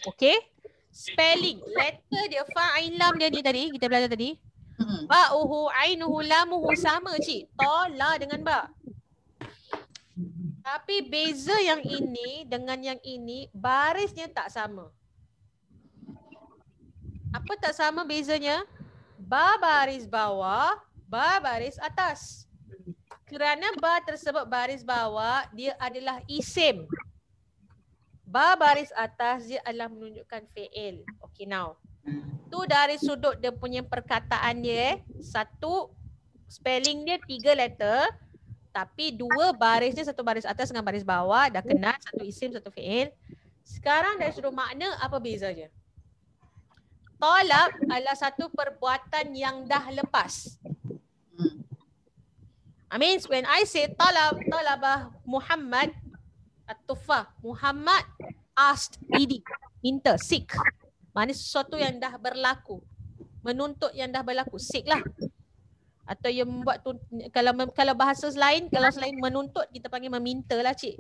Okey? Spelling, letter dia fa'in lam dia ni tadi, kita belajar tadi. Ba'uhu, ainuhu, lamuhu sama cik. Ta, la dengan ba. Tapi beza yang ini dengan yang ini, barisnya tak sama. Apa tak sama bezanya? Ba baris bawah, ba baris atas. Kerana ba tersebut baris bawah, dia adalah isim. Ba baris atas, dia adalah menunjukkan fi'il. Okay, now. Tu dari sudut dia punya perkataan dia. Satu, spelling dia 3 letter. Tapi 2 baris dia, satu baris atas dengan baris bawah. Dah kenal, satu isim, satu fi'il. Sekarang dari sudut makna, apa bezanya? Talab adalah satu perbuatan yang dah lepas. I mean, when I say talabah Muhammad at-tufah. Muhammad asked, needy, minta, seek. Maknanya sesuatu yang dah berlaku. Menuntut yang dah berlaku, seek lah. Atau yang membuat tu, kalau bahasa lain, kalau selain menuntut, kita panggil meminta lah cik.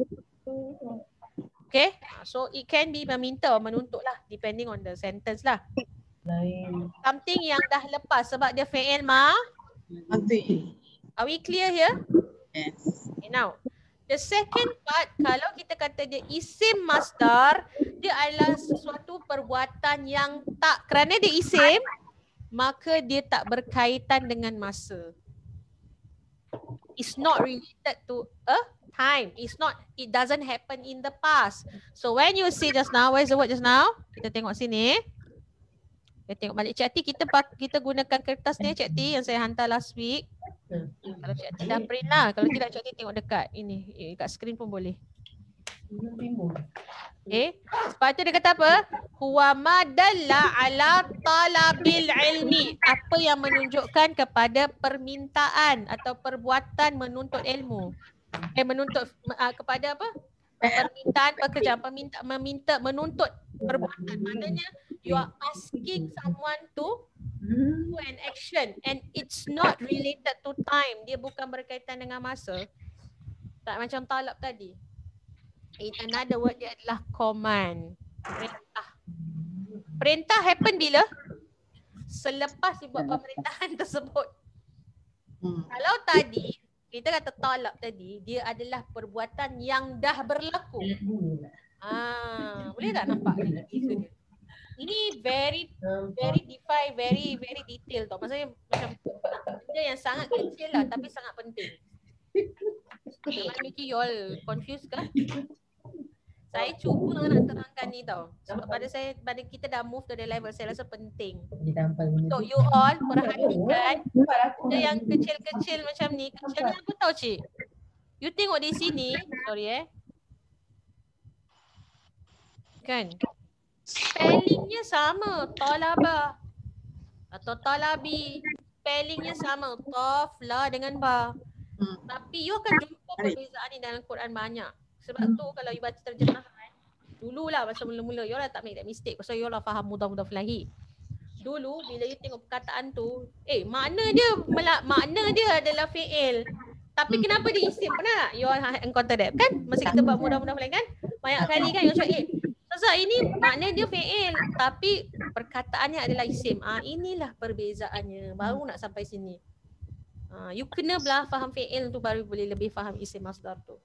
Okay, so it can be meminta atau menuntut lah, depending on the sentence lah. Lain. Something yang dah lepas sebab dia fi'il ma. Mati. Are we clear here? Yes. Okay, now, the second part, kalau kita kata dia isim masdar, dia adalah sesuatu perbuatan yang tak, kerana dia isim, maka dia tak berkaitan dengan masa. It's not related to a time. It doesn't happen in the past. So when you see just now, where's the word just now? Kita tengok sini. Kita tengok balik Cik Ati, kita gunakan kertas ni Cik Ati yang saya hantar last week. Kalau Cik Ati dah print lah. Kalau tidak Cik Ati tengok dekat ini. Dekat skrin pun boleh. Okay. Lepas tu dia kata apa? Huwa madalla ala talabil ilmi. Apa yang menunjukkan kepada permintaan atau perbuatan menuntut ilmu. Menuntut kepada apa? Permintaan pekerjaan, meminta menuntut perbuatan. Maknanya you are asking someone to do an action and it's not related to time. Dia bukan berkaitan dengan masa. Tak macam talab tadi. In another word, dia adalah command. Perintah. Perintah happen bila? Selepas dia buat pemerintahan tersebut. Kalau tadi, kita kata talab tadi, dia adalah perbuatan yang dah berlaku. Boleh tak nampak ni? Ini very detail tau. Maksudnya macam benda yang sangat kecil lah tapi sangat penting. Jangan make you all confused kan? Saya cuba nak terangkan ni tau. Sebab pada kita dah move to the level, saya rasa penting. So you all perhatikan benda yang kecil-kecil macam ni. Kecilnya apa tahu cik? You tengok di sini, sorry kan? Spellingnya sama, talaba atau talabi. Spellingnya sama, taf, la dengan ba. Tapi you akan jumpa perbezaan ni dalam Quran banyak. Sebab tu kalau you baca terjemahan, dululah masa mula-mula, you all tak make that mistake. Pasal you all faham mudah-mudah falahi. Dulu bila you tengok perkataan tu, makna dia adalah fi'il. Tapi kenapa dia isim? Pernah tak you all encounter that? Kan? Masa kita buat mudah-mudah falahi kan? Banyak kali kan you cakap, Ustazah ini makna dia fi'il. Tapi perkataannya adalah isim. Inilah perbezaannya. Baru nak sampai sini. You kena belah faham fi'il tu baru boleh lebih faham isim masdar tu.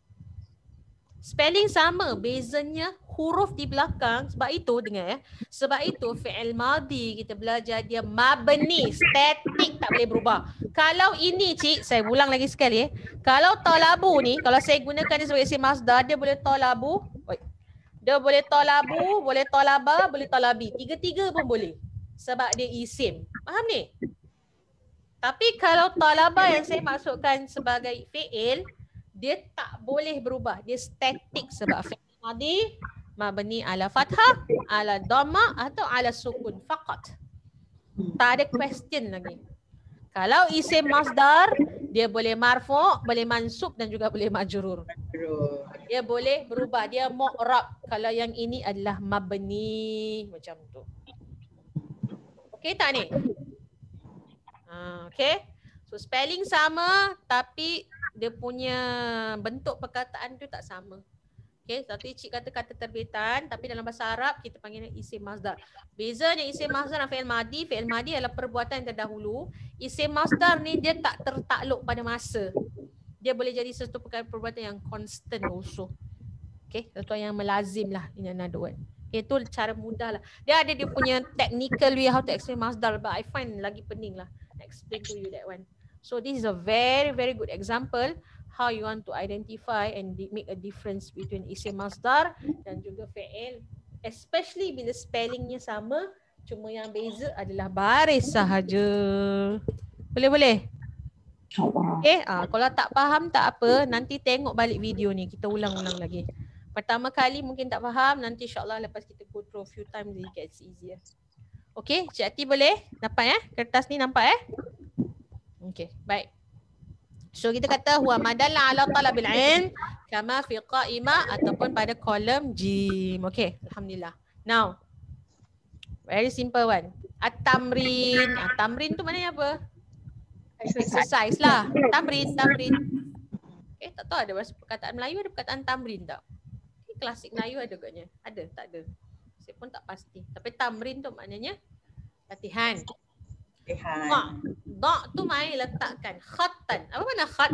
Spelling sama, bezanya huruf di belakang. Sebab itu dengar sebab itu fi'il madhi kita belajar dia mabni, statik, tak boleh berubah. Kalau ini cik, saya ulang lagi sekali kalau talabu ni, kalau saya gunakan dia sebagai isim masdar, dia boleh talabu, dia boleh talabu, boleh talaba, boleh talabi. Tiga-tiga pun boleh. Sebab dia isim. Faham ni? Tapi kalau talaba yang saya masukkan sebagai fi'il, dia tak boleh berubah. Dia statik sebab fi'il madhi mabni ala fathah, ala dhamma atau ala sukun faqat. Tak ada question lagi. Kalau isim masdar, dia boleh marfu', boleh mansub dan juga boleh majrur. Dia boleh berubah. Dia mu'rab. Kalau yang ini adalah mabni macam tu. Okey tak ni? Okay. So spelling sama tapi dia punya bentuk perkataan tu tak sama. Okay, tapi cik kata kata terbitan tapi dalam bahasa Arab kita panggil isim masdar. Bezanya isim masdar dan fi'il madhi adalah perbuatan yang terdahulu. Isim masdar ni dia tak tertakluk pada masa. Dia boleh jadi satu perbuatan yang constant also. Okay, satu yang melazim lah in another word. Okay, itu cara mudah lah. Dia ada dia punya technical way how to explain masdar, but I find lagi pening lah explain to you that one. So this is a very good example how you want to identify and make a difference between isim masdar dan juga fi'il, especially bila spellingnya sama, cuma yang beza adalah baris sahaja. Boleh? Okay, kalau tak faham tak apa, nanti tengok balik video ni, kita ulang-ulang lagi. Pertama kali mungkin tak faham, nanti insyaAllah lepas kita go through a few times it gets easier. Okay, Cik Ati boleh? Dapat kertas ni nampak Okay, baik. So kita kata huwa madalla ala talabil ilm kama fi qa'imah ataupun pada kolom jim. Okay, alhamdulillah. Now, very simple one. At-tamrin. Tamrin tu maknanya apa? Exercise lah. Tamrin. Tak tahu ada perkataan Melayu ada perkataan tamrin tak? Klasik Melayu ada agaknya. Ada, tak ada. Saya pun tak pasti. Tapi tamrin tu maknanya Latihan. Lihat. Da' tu mai letakkan khatan. Apa makna khat?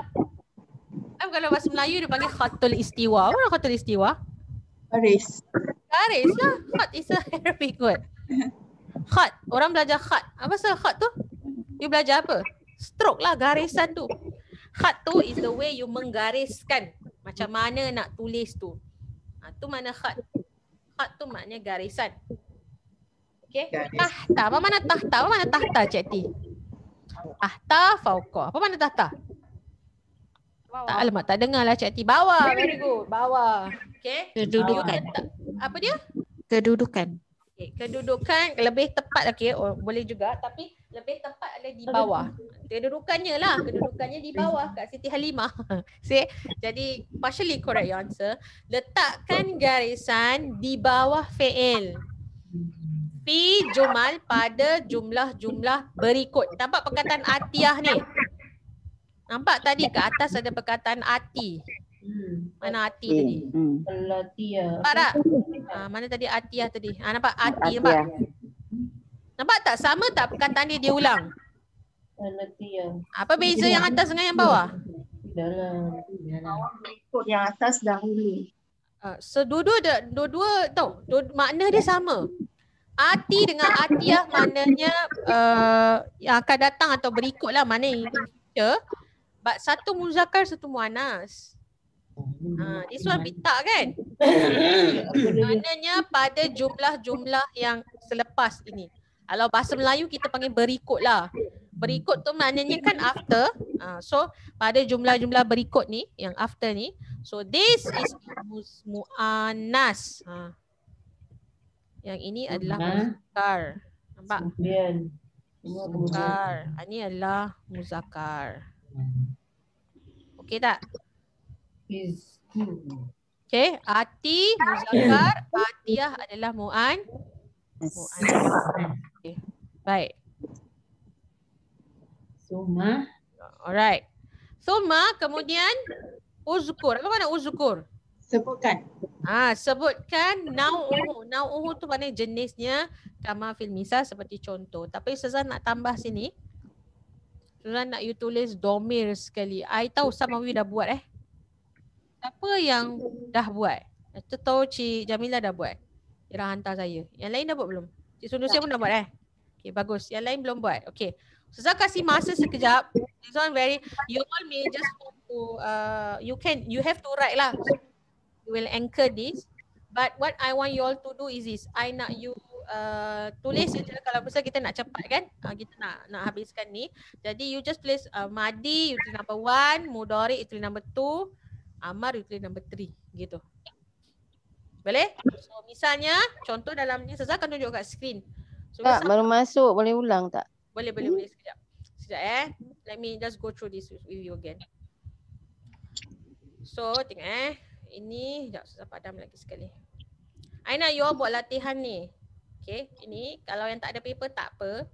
Kalau bahasa Melayu dia panggil khatul istiwa. Apa makna khatul istiwa? Baris. Garis lah. Khat is a Arabic word. Khat. Orang belajar khat. Apa pasal khat tu? You belajar apa? Stroke lah, garisan tu. Khat tu is the way you menggariskan. Macam mana nak tulis tu. Tu mana khat. Khat tu maknanya garisan. Okay. Garis. Tahta. Apa mana tahta? Apa mana tahta, Cik T? Tahta fauqa. Apa mana tahta? Tak, alamak, tak dengar lah Cik T. Bawah. Very good. Bawah. Okay. Kedudukan. Apa dia? Kedudukan. Okay. Kedudukan lebih tepat, okay, boleh juga, tapi lebih tepat ada di bawah. Kedudukannya lah, kedudukannya di bawah kat Siti Halimah. See? Jadi partially correct your answer. Letakkan garisan di bawah fi'il. Fi jumal pada jumlah-jumlah berikut. Nampak perkataan atiyah ni? Nampak tadi ke atas ada perkataan ati. Mana ati tadi? Latiah. Nampak tak? Mana tadi atiyah tadi? Nampak ati, nampak? Nampak tak? Sama tak perkataan dia ulang? Latiah. Apa beza yang atas dengan yang bawah? Dalam. Ikut yang atas dahulu. So dua-dua tau, makna dia sama. Ati dengan atiyah maknanya yang akan datang atau berikut lah, mana yang future. But satu muzakkar, satu muannas. This one pitak kan? Maknanya pada jumlah-jumlah yang selepas ini. Kalau bahasa Melayu kita panggil berikut lah. Berikut tu maknanya kan after. So pada jumlah-jumlah berikut ni, yang after ni. So this is muannas. Yang ini adalah muzakkar. Nampak? Kemudian. Muzakkar. Ini adalah muzakkar. Okey tak? Okey, ati muzakkar, atiyah adalah muannas. Okay. Baik. Suma. Alright. Summa kemudian uzkur. Apa makna uzkur? Sebutkan. Sebutkan nau'uhu. Nau'uhu tu maknanya jenisnya, kama fil misal, seperti contoh. Tapi Ustazah nak tambah sini. Ustazah nak you tulis domir sekali. I tahu some of you dah buat Siapa yang dah buat? Aku tahu Cik Jamilah dah buat. Dia dah hantar saya. Yang lain dah buat belum? Cik Sunusia pun dah buat Okay, bagus. Yang lain belum buat. Okay. Ustazah kasih masa sekejap. This one very, you all may just want to, you have to write lah. You will anchor this. But what I want you all to do is this. I nak you tulis je, kalau pasal kita nak cepat kan. Kita nak habiskan ni. Jadi you just tulis Madi, you tulis number 1, Mudhari, you tulis number 2, Amar, you tulis number 3. Gitu. Boleh? So misalnya, contoh dalam ni, Ustazah akan tunjuk kat screen. So, Tak, baru masuk. Boleh ulang tak? Boleh. Sekejap. Let me just go through this with you again. So, tengok Ini, sekejap, Ustazah padam lagi sekali. I nak you all buat latihan ni. Okay, ini kalau yang tak ada paper tak apa.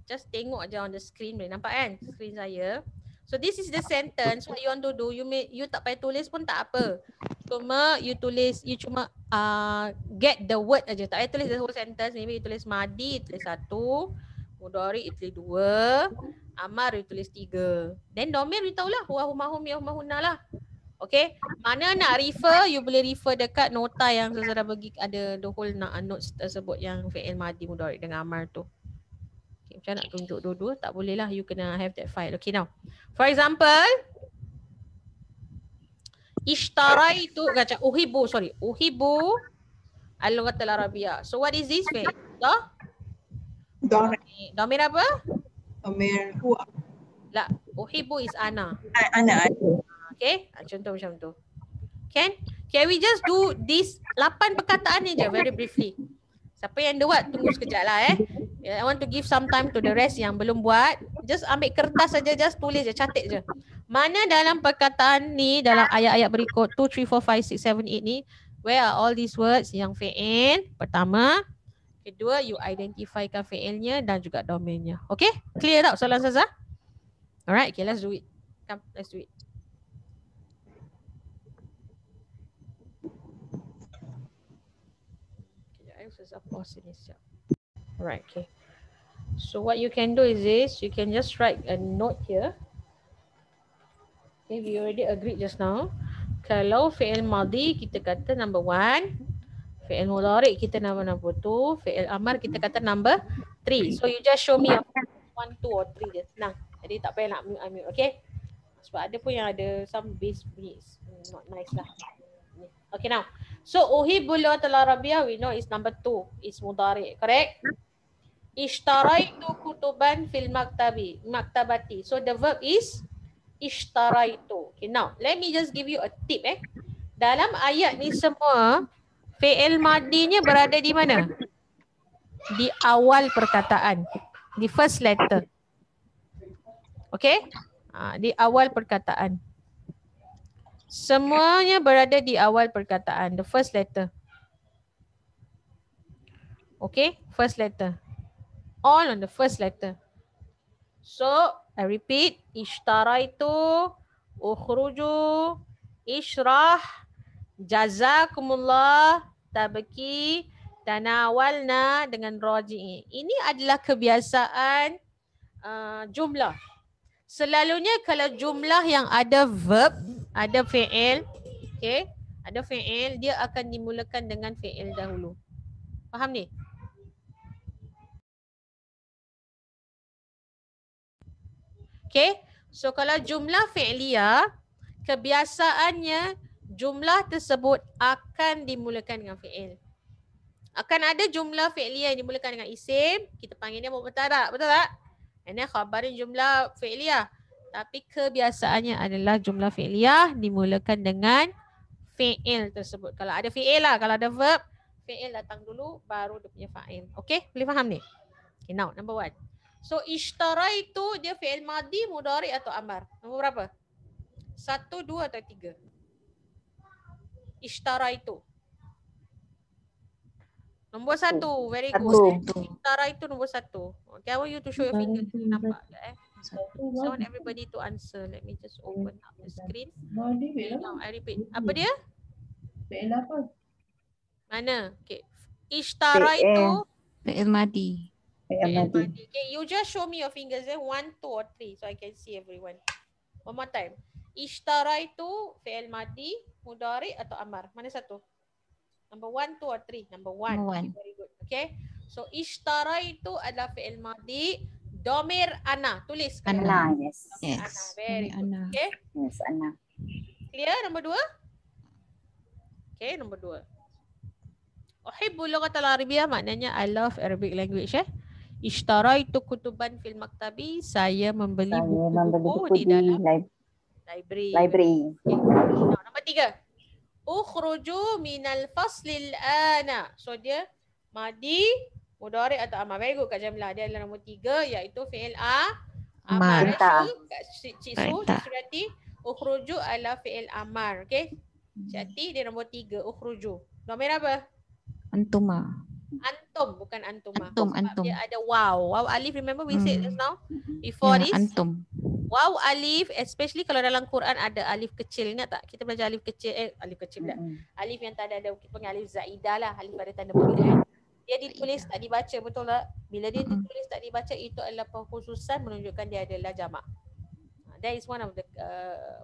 Just tengok je on the screen. Boleh nampak kan screen saya. So this is the sentence. What you want to do, you tak payah tulis pun tak apa. Cuma you cuma get the word aja. Tak payah tulis the whole sentence. Maybe you tulis Madi, you tulis 1. Mudhari, you tulis 2. Amar, you tulis 3. Then domir, you tahulah. Huwa, humahum, ya, humahunna lah. Okay, mana nak refer, you boleh refer dekat nota yang Ustazah dah bagi, ada the whole notes tersebut yang fi'il Madi, Mudhari dengan Amar tu. Okay, macam nak tunjuk dua-dua, tak boleh lah, you kena have that file. Okay, now. For example, ishtaraitu, uhibu al-lughatul arabiyyah. So what is this fi'il? Domir apa? Domir huwa. La, uhibu is ana. Ana. Okay, contoh macam tu. Can we just do this 8 perkataan ni je very briefly. Siapa yang ada buat, tunggu sekejap lah I want to give some time to the rest yang belum buat. Just ambil kertas saja, just tulis je, catat je. Mana dalam perkataan ni, dalam ayat-ayat berikut 2, 3, 4, 5, 6, 7, 8 ni, where are all these words yang fi'il? Pertama. Kedua, you identifykan fi'ilnya dan juga domainnya. Okay, clear tak soalan Ustazah? Alright, okay, let's do it. Come, let's do it. Ustazah pause ini sekejap. Alright, okay. So what you can do is this, you can just write a note here. Okay, we already agreed just now. Kalau fi'il madhi kita kata number 1, fi'il mudhari kita number 2, fi'il amar kita kata number 3. So you just show me 1, 2 or 3 je. Senang. Jadi tak payah nak mute, okay? Sebab ada pun yang ada some base bunyi. Not nice lah. Okay now. So uhibbul lughatal arabiyyah we know is number 2. It's mudhari, correct? Ishtaraitu kutuban fil maktabati. So the verb is ishtaraitu. Okay, now let me just give you a tip Dalam ayat ni semua fi'il madinya berada di mana? Di awal perkataan. Di first letter. Okay? Di awal perkataan. Semuanya berada di awal perkataan. The first letter. Okay? First letter. All on the first letter. So, I repeat. Ishtaraitu, ukhruju, ishrah, jazakumullah, tabaki, tanawalna dengan raji'i. Ini adalah kebiasaan jumlah. Selalunya kalau jumlah yang ada verb, ada fi'il, okay, ada fi'il, dia akan dimulakan dengan fi'il dahulu. Faham ni? Okay, so kalau jumlah fi'liyah, kebiasaannya jumlah tersebut akan dimulakan dengan fi'il. Akan ada jumlah fi'liyah yang dimulakan dengan isim, kita panggilnya mubtada', betul tak? And then khabarin jumlah fi'liyah. Tapi kebiasaannya adalah jumlah fi'liyah dimulakan dengan fi'il tersebut. Kalau ada fi'il lah, kalau ada verb, fi'il datang dulu baru dia punya fa'il. Okay, boleh faham ni? Okay, now number 1. So ishtaraitu dia fi'il madhi, mudhari atau amar? Nombor berapa? 1, 2 atau 3? Ishtaraitu. Nombor 1, very good. Ishtaraitu nombor 1. Okay, I want you to show your finger. Nampak tak So I want everybody to answer. Let me just open up the screen. Okay, now I repeat. Apa dia? Fi'il apa? Mana? Okay. Ishtaraitu. Fi'il madhi. Fi'il madhi. Okay, you just show me your fingers 1, 2 or 3 so I can see everyone. One more time. Ishtaraitu fi'il madhi, mudhari atau amar? Mana satu? Number 1, 2 or 3? Number 1. Number 1. Very good. Okay. So ishtaraitu adalah fi'il madhi, domir ana. Tulis. Ana, yes. Domir ana. Very good. Ana. Okay. Yes, Ana. Clear? Nombor 2? Okay, nombor 2. Uhibbul lughatal arabiyyah maknanya I love Arabic language. Ishtaraitu kutuban fil maktabi. Saya membeli buku-buku di dalam library. Okay. Now, nombor 3. Ukhruju minal faslil ana. So dia madi, mudhari atau amar. Very good Kak Jamila. Dia adalah nombor 3 iaitu fi'il amar. Cik Su, Surati. Ukhruju adalah fi'il amar. Okay. Cik Ati dia nombor 3. Ukhruju. Domir apa? Antuma. Antum, bukan antuma. Antum. Dia ada waw. Waw alif, remember we said just now? Before this. Antum. Waw alif, especially kalau dalam Quran ada alif kecil. Ingat tak? Kita belajar alif kecil. Alif kecil pula. Alif yang tak ada, kita panggil alif zaidah lah. Alif ada tanda perbezaan. Dia ditulis tak dibaca, betul tak? Bila dia ditulis tak dibaca, itu adalah pengkhususan menunjukkan dia adalah jamak. That is one of the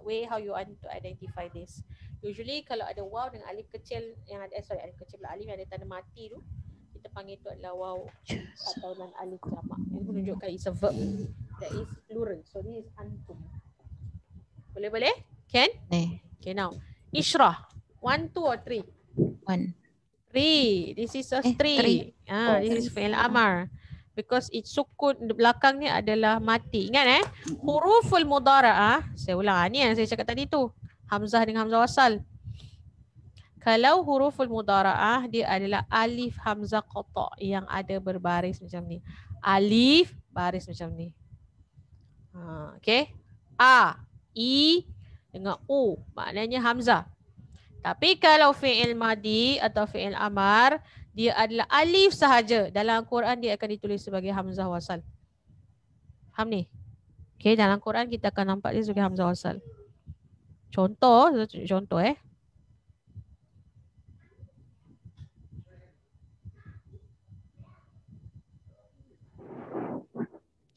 way how you want to identify this. Usually kalau ada waw dengan alif kecil yang ada, alif kecil pula, alif yang ada tanda mati tu, kita panggil itu adalah waw atau dan alif jamak. Ini menunjukkan it's a verb that is plural. So this is antum. Boleh? Can? Okay, now. Ishrah. 1, 2 or 3? 1. 3. This is a 3. This is fi'il amar. Because it's sukun belakangnya adalah mati. Ingat huruful mudhara'ah. Saya ulang ni yang saya cakap tadi tu. Hamzah dengan hamzah wasal. Kalau huruful mudhara'ah dia adalah alif hamzah qata' yang ada berbaris macam ni. Alif baris macam ni. Okay. A, I dengan U maknanya hamzah. Tapi kalau fi'il madi atau fi'il amar dia adalah alif sahaja. Dalam Quran dia akan ditulis sebagai hamzah wasal. Faham ni? Okay, dalam Quran kita akan nampak dia sebagai hamzah wasal. Contoh.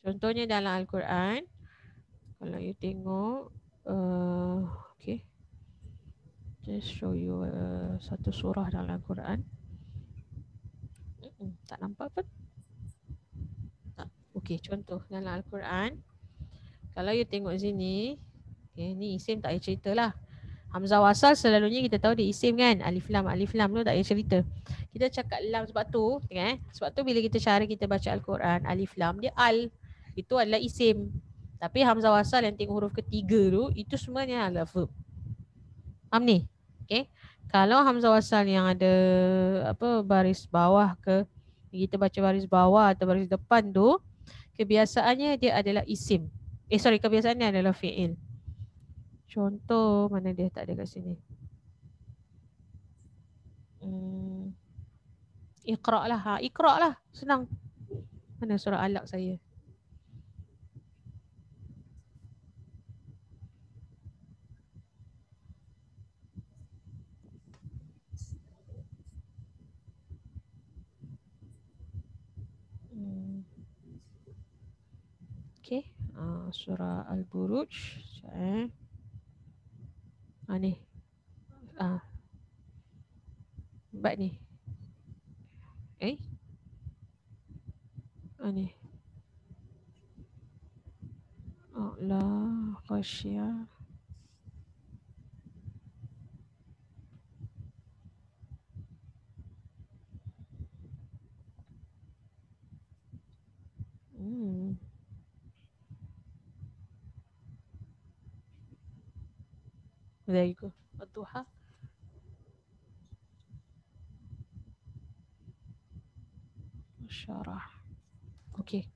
Contohnya dalam Al-Quran, kalau you tengok, okay, just show you satu surah dalam Al-Quran. Tak nampak pun. Tak. Okay, contoh dalam Al-Quran, kalau you tengok sini, okay, ni isim tak payah cerita lah. Hamzah wasal selalunya kita tahu dia isim kan. Alif lam tu tak payah cerita. Kita cakap lam sebab tu, sebab tu bila kita cara kita baca Al-Quran, alif lam dia al, itu adalah isim. Tapi hamzah wasal yang tengok huruf ketiga tu, itu semuanya adalah verb. Faham ni? Okay. Kalau hamzah wasal yang ada baris bawah ke, kita baca baris bawah atau baris depan tu, kebiasaannya dia adalah isim. Kebiasaannya adalah fi'il. Contoh mana dia, tak ada kat sini. Iqra' lah. Iqra' lah. Senang. Mana surah Alaq saya? Okay. Surah Al-Buruj. Ni. Bat ni. Ni. Allah khasyah. There you go. Ad-duha. Syarah. Okay.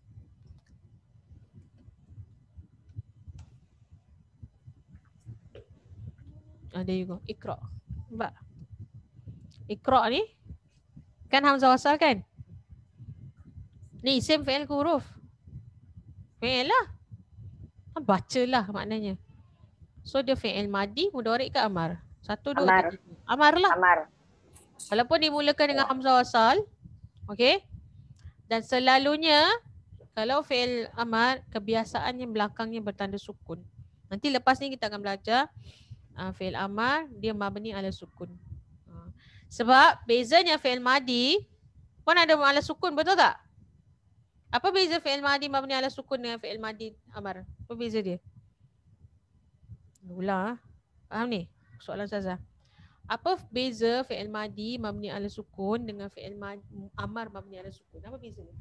There you go. Iqra'. Nampak? Iqra' ni kan hamzah wasal kan? Ni isim fi'il ke huruf? Fi'il lah. Bacalah maknanya. So dia fi'il madi, mudhari' ke amar? 1, 2, 3. Amar lah. Amar. Walaupun dimulakan dengan hamzah wasal. Okay. Dan selalunya kalau fi'il amar, kebiasaannya belakangnya bertanda sukun. Nanti lepas ni kita akan belajar fi'il amar, dia mabni ala sukun. Sebab bezanya fi'il madi pun ada ala sukun, betul tak? Apa beza fi'il madi mabni ala sukun dengan fi'il madi amar? Apa beza dia? Ulang. Faham ni? Soalan Ustazah. Apa beza fi'il madi mabni ala sukun dengan fi'il amar mabni ala sukun? Apa beza dia?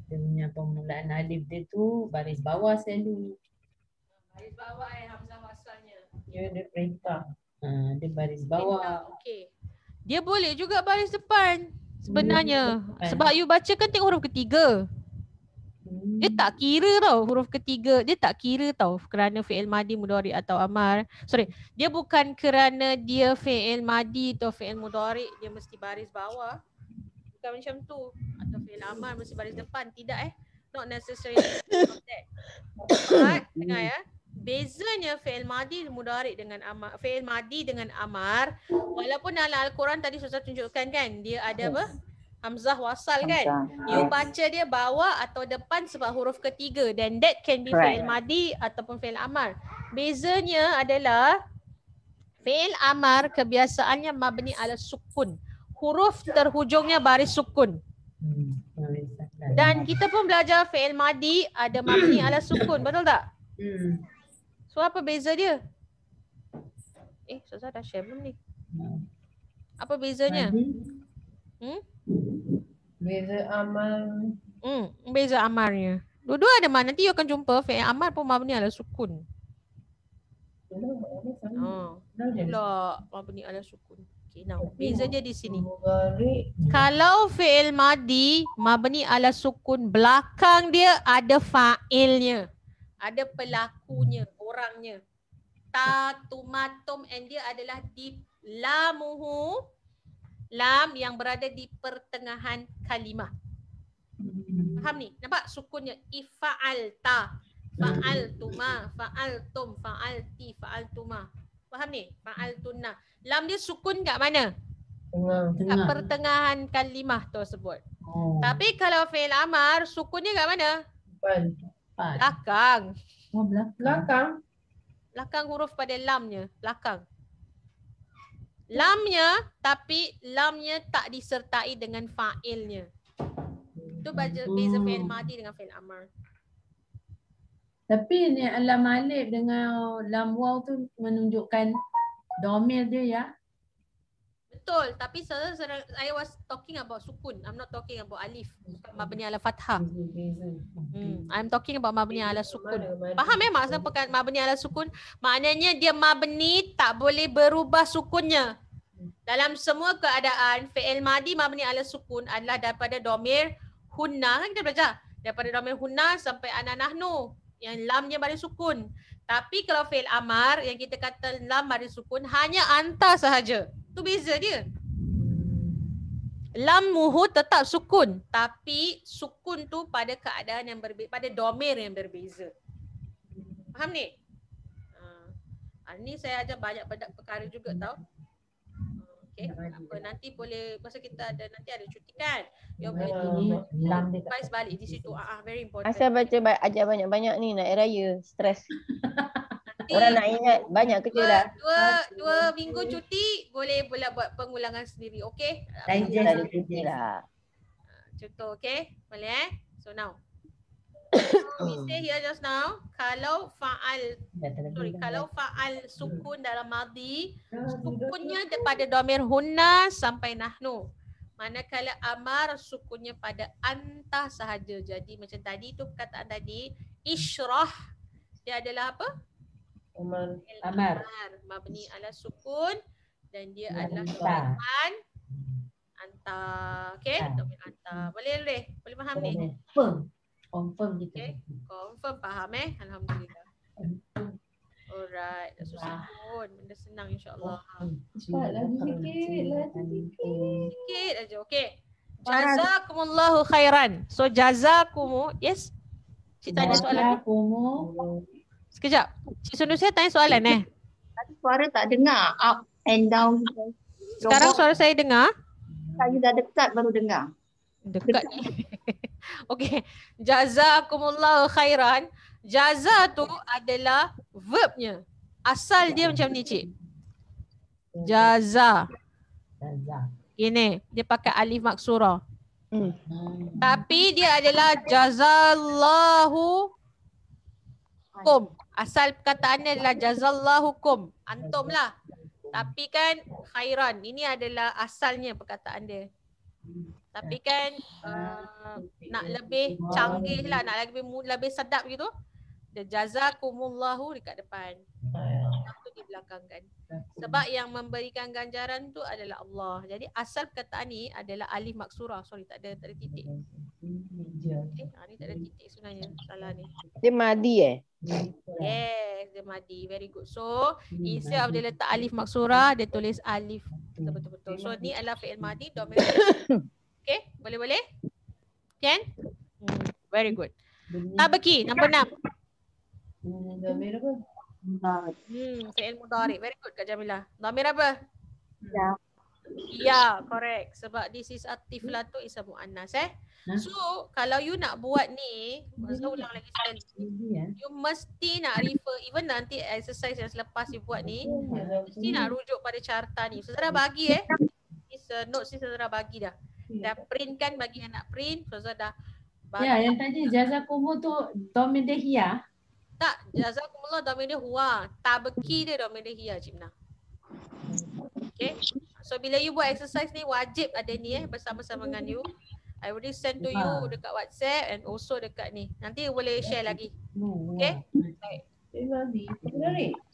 Dia punya permulaan alif dia tu baris bawah selalu. Baris bawah hamzah wasalnya. Dia ada perintah. Dia baris bawah. Okey. Dia boleh juga baris depan sebenarnya. Sebab you baca kan tengok huruf ketiga. Dia tak kira tau huruf ketiga. Dia tak kira tau kerana fi'il madi, mudhari' atau amar. Dia bukan kerana dia fi'il madi atau fi'il mudhari' dia mesti baris bawah. Bukan macam tu. Atau fi'il amar mesti baris depan. Tidak Not necessarily that. But, dengar ya. Bezanya fi'il madi mudhari' dengan amar, fi'il madi dengan amar, walaupun dalam Al-Quran tadi Ustaz tunjukkan kan, dia ada apa? Hamzah wasal kan? You baca dia bawah atau depan sebab huruf ketiga, then that can be fi'il madi ataupun fi'il amar. Bezanya adalah fi'il amar kebiasaannya mabni ala sukun. Huruf terhujungnya baris sukun. Dan kita pun belajar fi'il madi ada mabni ala sukun, betul tak? So apa beza dia? Ustazah dah share belum ni? Apa bezanya? Beza amar. Beza amarnya. Dua-dua ada mana? Nanti you akan jumpa fi'il amar pun mabni ala sukun. Pula mabni ala sukun. Okay, now beza dia di sini. Kalau fi'il madi mabni ala sukun, belakang dia ada fa'ilnya. Ada pelakunya, orangnya. Tumatum, and dia adalah di lamuhu, lam yang berada di pertengahan kalimah. Faham ni? Nampak sukunnya? Ifa'alta, fa'altuma, fa'altum, fa'alti, fa'altuma. Faham ni? Fa'altunna. Lam dia sukun kat mana? Kat Tengah. pertengahan kalimah tersebut. Oh. Tapi kalau fi'il amar, sukunnya kat mana? Depan. Belakang. Oh, belakang. Belakang huruf pada lamnya. Belakang. Lamnya, tapi lamnya tak disertai dengan fa'ilnya. Itu beza fi'il madi dengan fi'il amar. Tapi ni lam alif dengan lam waw tu menunjukkan domir dia ya. Betul, tapi I was talking about sukun. I'm not talking about alif. Mabni ala fathah. I'm talking about mabni ala sukun. Faham maksud mabni ala sukun? Maknanya dia mabni tak boleh berubah sukunnya. Dalam semua keadaan, fi'il madi mabni ala sukun adalah daripada domir hunna. Kan kita belajar? Daripada domir hunna sampai ana nahnu. Yang lamnya baris sukun. Tapi kalau fi'il amar yang kita kata lam baris sukun hanya anta sahaja. Tu beza dia. Lam muhu tetap sukun, tapi sukun tu pada keadaan yang berbeza, pada domir yang berbeza. Faham ni? Ni saya ajar banyak perkara juga tau. Okay, apa nanti boleh masa kita ada nanti ada cuti kan. You boleh revise balik di situ. Very important. Asal baca ajar banyak-banyak ni nak air raya, stres. Orang nak ingat banyak kerja dah. Dua minggu cuti boleh pula buat pengulangan sendiri. Okay? Dari cuti lah. Contoh, okay? Boleh So now. We say here just now, kalau fa'al sukun dalam madi, sukunnya daripada domir hunna sampai nahnu. Manakala amar sukunnya pada anta sahaja. Jadi macam tadi tu perkataan tadi, isyrah dia adalah apa? Amar. Mabni ala sukun dan dia adalah anta. Okay? Domir anta. Boleh faham ni? Confirm kita. Okay. Confirm faham Alhamdulillah. Alright. Dah susah pun. Benda senang insyaAllah. Sikit aja. Okay. Jazakumullahu khairan. So jazakumu. Yes? Cik tanya soalan. Sekejap. Cik Sunusia tanya soalan Suara tak dengar. Up and down. Sekarang suara saya dengar. Saya dah dekat baru dengar. Dekat ni. Okay. Jazakumullahu khairan. Jaza tu adalah verbnya. Asal dia macam ni cik. Jaza. Ini dia pakai alif maksurah. Tapi dia adalah jazallahu kum. Asal perkataannya adalah jazallahu kum. Antum lah. Tapi kan khairan. Ini adalah asalnya perkataan dia. Tapi kan nak lebih canggih lah, nak lebih sedap gitu. Dia jazakumullahu dekat depan. Itu di belakang kan. Sebab yang memberikan ganjaran tu adalah Allah. Jadi asal perkataan ni adalah alif maksurah. Sorry tak ada titik. Okay, ni tak ada titik sebenarnya. Salah ni. Dia madi Yes, dia madi. Very good. So, instead of dia letak alif maksurah, dia tulis alif betul-betul. So, ni adalah fi'il madi. Okay, boleh-boleh? Can? Very good. Tabaki, nombor 6. Fi'il mudhari. Very good Kak Jamilah. Dhamir apa? Ya, correct. Sebab this is atif lah tu isa muannas So, kalau you nak buat ni, saya ulang lagi sekali. You mesti nak refer, even nanti exercise yang selepas you buat ni, mesti nak rujuk pada carta ni. Saudara bagi notes ni saudara bagi dah. Dah print kan bagi yang nak print. So dah bagi. Ya, yang tadi jazakumu tu domir dia hiya. Tak, jazakumullah domir dia huwa. Tabaki dia domir dia hiya Cik Nah. Okay. So bila you buat exercise ni wajib ada ni bersama-sama dengan you. I already send to you dekat WhatsApp and also dekat ni. Nanti boleh share lagi. Okay.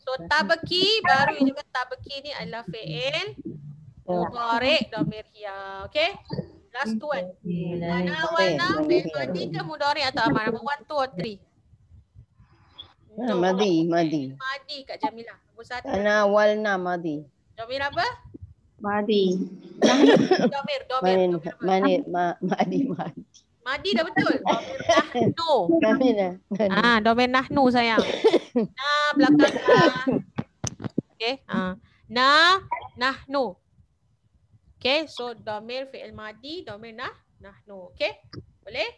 So tabaki baru you juga tabaki ni adalah fi'il mudhari domir hiya. Okay. Last one. Mana warna fi'il madi ke mudhari atau amar? Number 1, 2 or 3? Madi. Madi Kak Jamilah. Nombor 1. Ana walna madi. Domir apa? Madi. Domir. Madi. Madi dah betul. Domir nahnu. Domir nahnu sayang. Nah, belakang. Okay. Nahnu. Okay. So domir fi'il madi, domir nahnu. Okay. Boleh?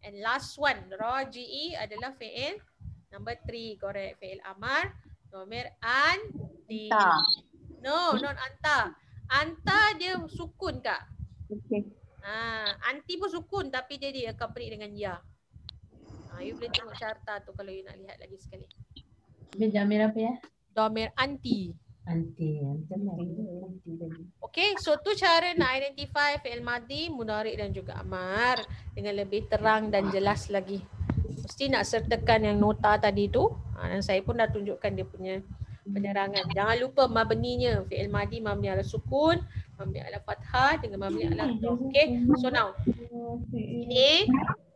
And last one, raji'i adalah fi'il number 3. Correct. Fi'il amar. Domir anti. No, not anta. Anta dia sukun kak. Okay. Anti pun sukun tapi dia accompany dengan ya. You boleh tengok carta tu kalau you nak lihat lagi sekali. Domir apa ya? Domir anti. Anti. Okay, so tu cara nak identify fi'il madi, mudhari' dan juga amar dengan lebih terang dan jelas lagi. Mesti nak sertakan yang nota tadi tu. Dan saya pun dah tunjukkan dia punya penerangan. Jangan lupa mabninya. Fi'il madi mabni ala sukun, mabni ala fathah dengan mabni ala dom. Okay, so now ini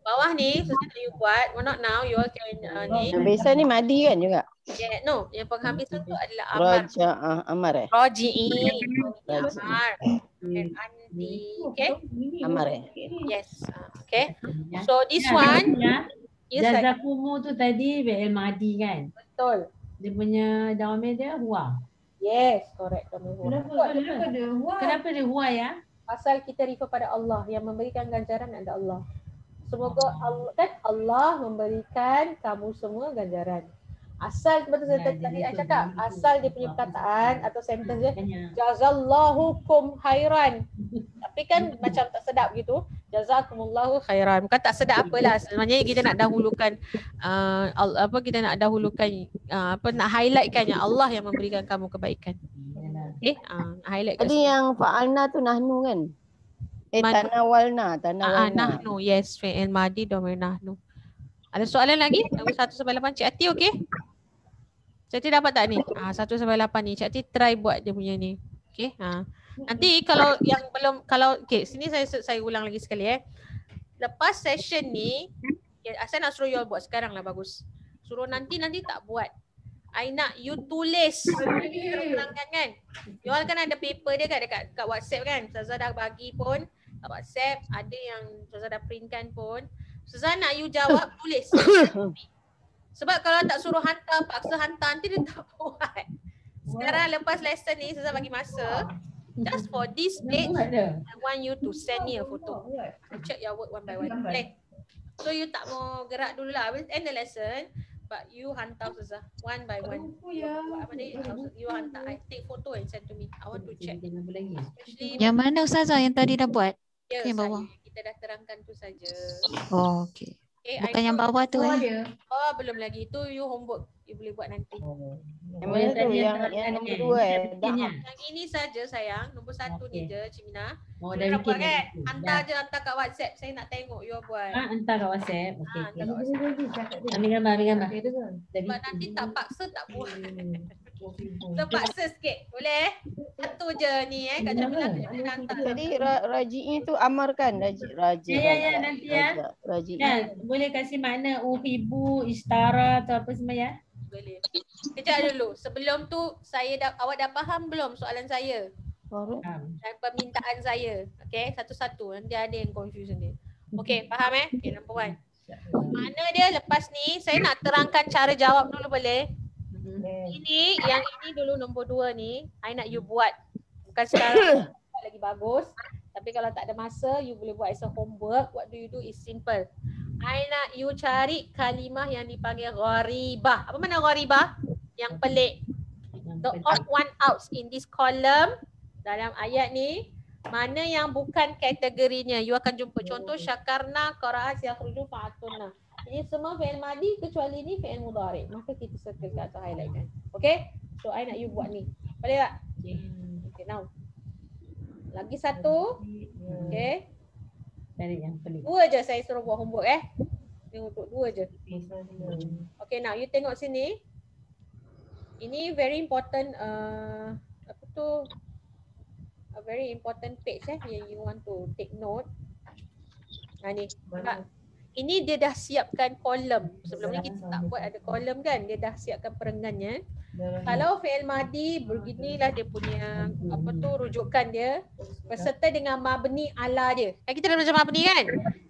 bawah ni susah you buat. Well, not now, you all can ni. Yang biasa ni madi kan juga. Yeah, no, yang penghabisan tu adalah amar. Amar Raji'i, amar, and anti. Okay? Amar Yes. Okay. So this one, yes, Jazakumu tu tadi fi'il madi kan? betul. Dia punya domir dia huwa. Yes, correct. Kenapa dia huwa ya? Pasal kita refer pada Allah yang memberikan ganjaran ada Allah. Semoga Allah, kan Allah memberikan kamu semua ganjaran. Asal betul tadi saya cakap, asal dia punya perkataan atau sentence dia jazallahu kum khairan. Tapi kan macam tak sedap gitu. Jazakumullahu khairan. Bukan tak sedap apalah. Sebenarnya kita nak dahulukan kita nak dahulukan nak highlightkan yang Allah yang memberikan kamu kebaikan. Okay? Highlight kat Tadi sini. yang fa'alna tu nahnu kan? Tanawalna. Nahnu, yes, fi'il madi domir nahnu. Ada soalan lagi? Nombor 1 sampai 8. Cik Ati okey? Cik Ati dapat tak ni? 1 sampai 8 ni. Cik Ati try buat dia punya ni. Okey? Nanti kalau yang belum, okey, sini saya ulang lagi sekali Lepas session ni, saya nak suruh you all buat sekarang lah, bagus. Suruh nanti tak buat. I nak you tulis pelanggan kan. You all kan ada paper dia kan dekat WhatsApp kan. Ustazah dah bagi pun kat WhatsApp. Ada yang Ustazah dah printkan pun. Ustazah nak you jawab, tulis. Sebab kalau tak suruh hantar, paksa hantar, nanti dia tak buat. Sekarang lepas lesson ni Ustazah bagi masa. Just for this page, I want you to send me a photo. I check your work one by one. Boleh? So you tak mau gerak dulu lah. I will end the lesson. But you hantar Ustazah one by one. Apa ni? You hantar. I take photo and send to me. I want to check. Especially Yang mana Ustazah yang tadi dah buat? yang bawah. kita dah terangkan tu saja. Oh, okey. Okay, Bukan yang bawah tu Oh, belum lagi. Tu you homework. You boleh buat nanti. Yang mana tu? Yang nombor 2 Yang ini saja sayang. Nombor 1 ni je, Cimina. Oh, You dah nak buat bikin kan? dah. Hantar je, hantar kat WhatsApp. Saya nak tengok you buat. Hantar kat WhatsApp. Okey. Hantar kat WhatsApp. Ambil gambar. Sebab nanti tak paksa tak buat. Terpaksa sikit. Boleh? Satu je ni kat Cimina. Cimina hantar. Jadi raji'i tu amar kan? Raji. Ya, nanti ya. Raji'i. Kan, boleh kasih makna uhibu, istara atau apa semua ya? Boleh. Kejap dulu. Sebelum tu awak dah faham belum soalan saya? Dan permintaan saya. Okay, satu-satu. Nanti ada yang confusion dia. Okay, faham Okay, number 1. Makna dia lepas ni, saya nak terangkan cara jawab dulu boleh? Yang ini dulu nombor 2 ni, I nak you buat. Bukan sekarang lagi bagus. Tapi kalau tak ada masa, you boleh buat as a homework. What do you do is simple. I nak you cari kalimah yang dipanggil gharibah. Apa makna gharibah? Yang pelik. The odd one out in this column. Dalam ayat ni, mana yang bukan kategorinya. You akan jumpa contoh syakarna, qara'at, yakhruju, fa'atuna. Ini semua fi'il madi kecuali ni fi'il mudhari'. Maka kita circle atau highlightkan. Okay? So I nak you buat ni. Boleh tak? Okay, now. Lagi satu. Okay. Cari yang pelik. 2 je saya suruh buat homework Ini untuk 2 je. Okay, now you tengok sini. Ini very important a very important page yang you want to take note. Ni. Ini dia dah siapkan kolom. Sebelum ni kita tak buat ada kolom kan. Dia dah siapkan perenggannya. Kalau fi'il madi beginilah dia punya rujukan dia berserta dengan mabni ala dia. Kan kita dah belajar mabni kan?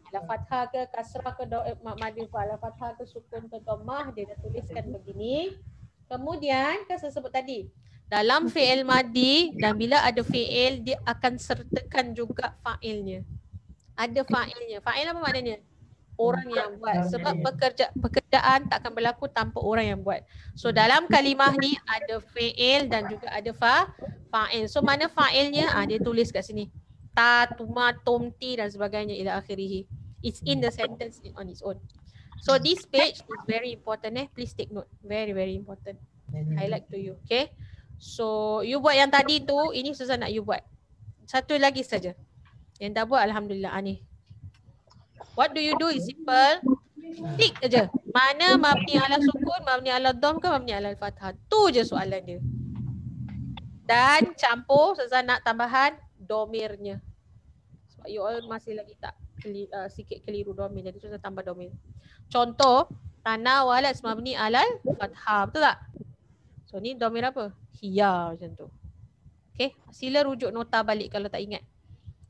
Ala fathah ke kasrah ke mabni ala fathah ke sukun ke dhammah dia dah tuliskan begini. Kemudian kan saya sebut tadi Dalam fi'il madi dan bila ada fi'il dia akan sertakan juga fa'ilnya. Ada fa'ilnya. Fa'il apa maknanya? Orang yang buat. Sebab pekerjaan tak akan berlaku tanpa orang yang buat. So dalam kalimah ni ada fi'il dan juga ada fa'il. So mana fa'ilnya? Dia tulis kat sini. Ta, tuma, tomti dan sebagainya ila akhirih. It's in the sentence on its own. So this page is very important. Please take note. Very, very important. Highlight to you. Okay. So you buat yang tadi tu, ini susah nak you buat. Satu lagi saja. Yang dah buat alhamdulillah ni. What do you do is simple. Tick aja. Mana mabni ala sukun, mabni ala dom ke mabni ala fathah. Tu je soalan dia. Dan campur susah nak tambahan domirnya. Sebab you all masih lagi tak sikit keliru domir. Jadi susah tambah domir. Contoh, tanah walas mabni ala fathah. Betul tak? So ni domir apa? Hiya macam tu. Okay, sila rujuk nota balik kalau tak ingat.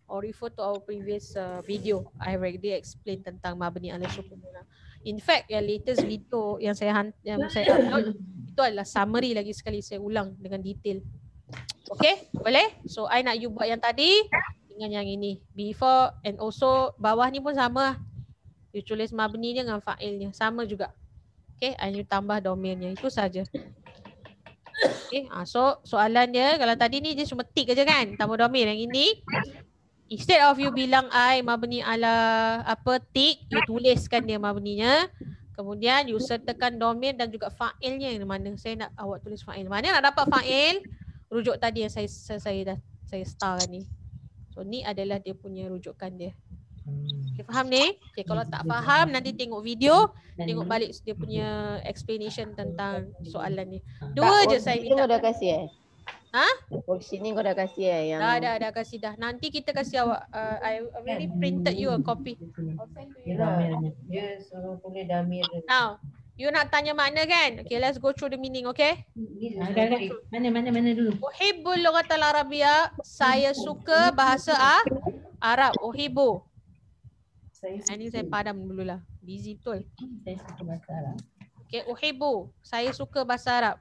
Or refer to our previous video. I already explain tentang mabni ala sukun. In fact, yang latest video yang saya upload itu adalah summary lagi sekali saya ulang dengan detail. Okay, boleh? So I nak you buat yang tadi dengan yang ini. Before and also bawah ni pun sama. You tulis mabni dia dengan fa'ilnya. Sama juga. Okay, and you tambah domirnya. Itu saja. Okay, so soalan dia kalau tadi ni dia cuma tick aja kan, tambah domir. Yang ini instead of you bilang I mabni ala apa tick, you tuliskan dia mabninya. Kemudian you sertakan domir dan juga fa'ilnya yang mana. Saya nak awak tulis fa'il. Mana nak dapat fa'il? Rujuk tadi yang saya starkan ni. So ni adalah dia punya rujukan dia. Okay, faham ni? Okay, kalau tak faham nanti tengok video, tengok balik dia punya explanation tentang soalan ni. Dua je saya minta. Kau dah kasih Ha? Worksheet ni kau dah kasih yang Dah kasih dah. Nanti kita kasih awak. I already printed you a copy. I'll send to you. Dia suruh tulis damir. Now, you nak tanya makna kan? Okay, let's go through the meaning, okay? Mana dulu? Uhibbul lughatal arabiyyah. Saya suka bahasa Arab. Uhibbu. Ini saya padam dulu lah. Busy betul. Saya suka bahasa Arab. Okay, uhibbu. Saya suka bahasa Arab.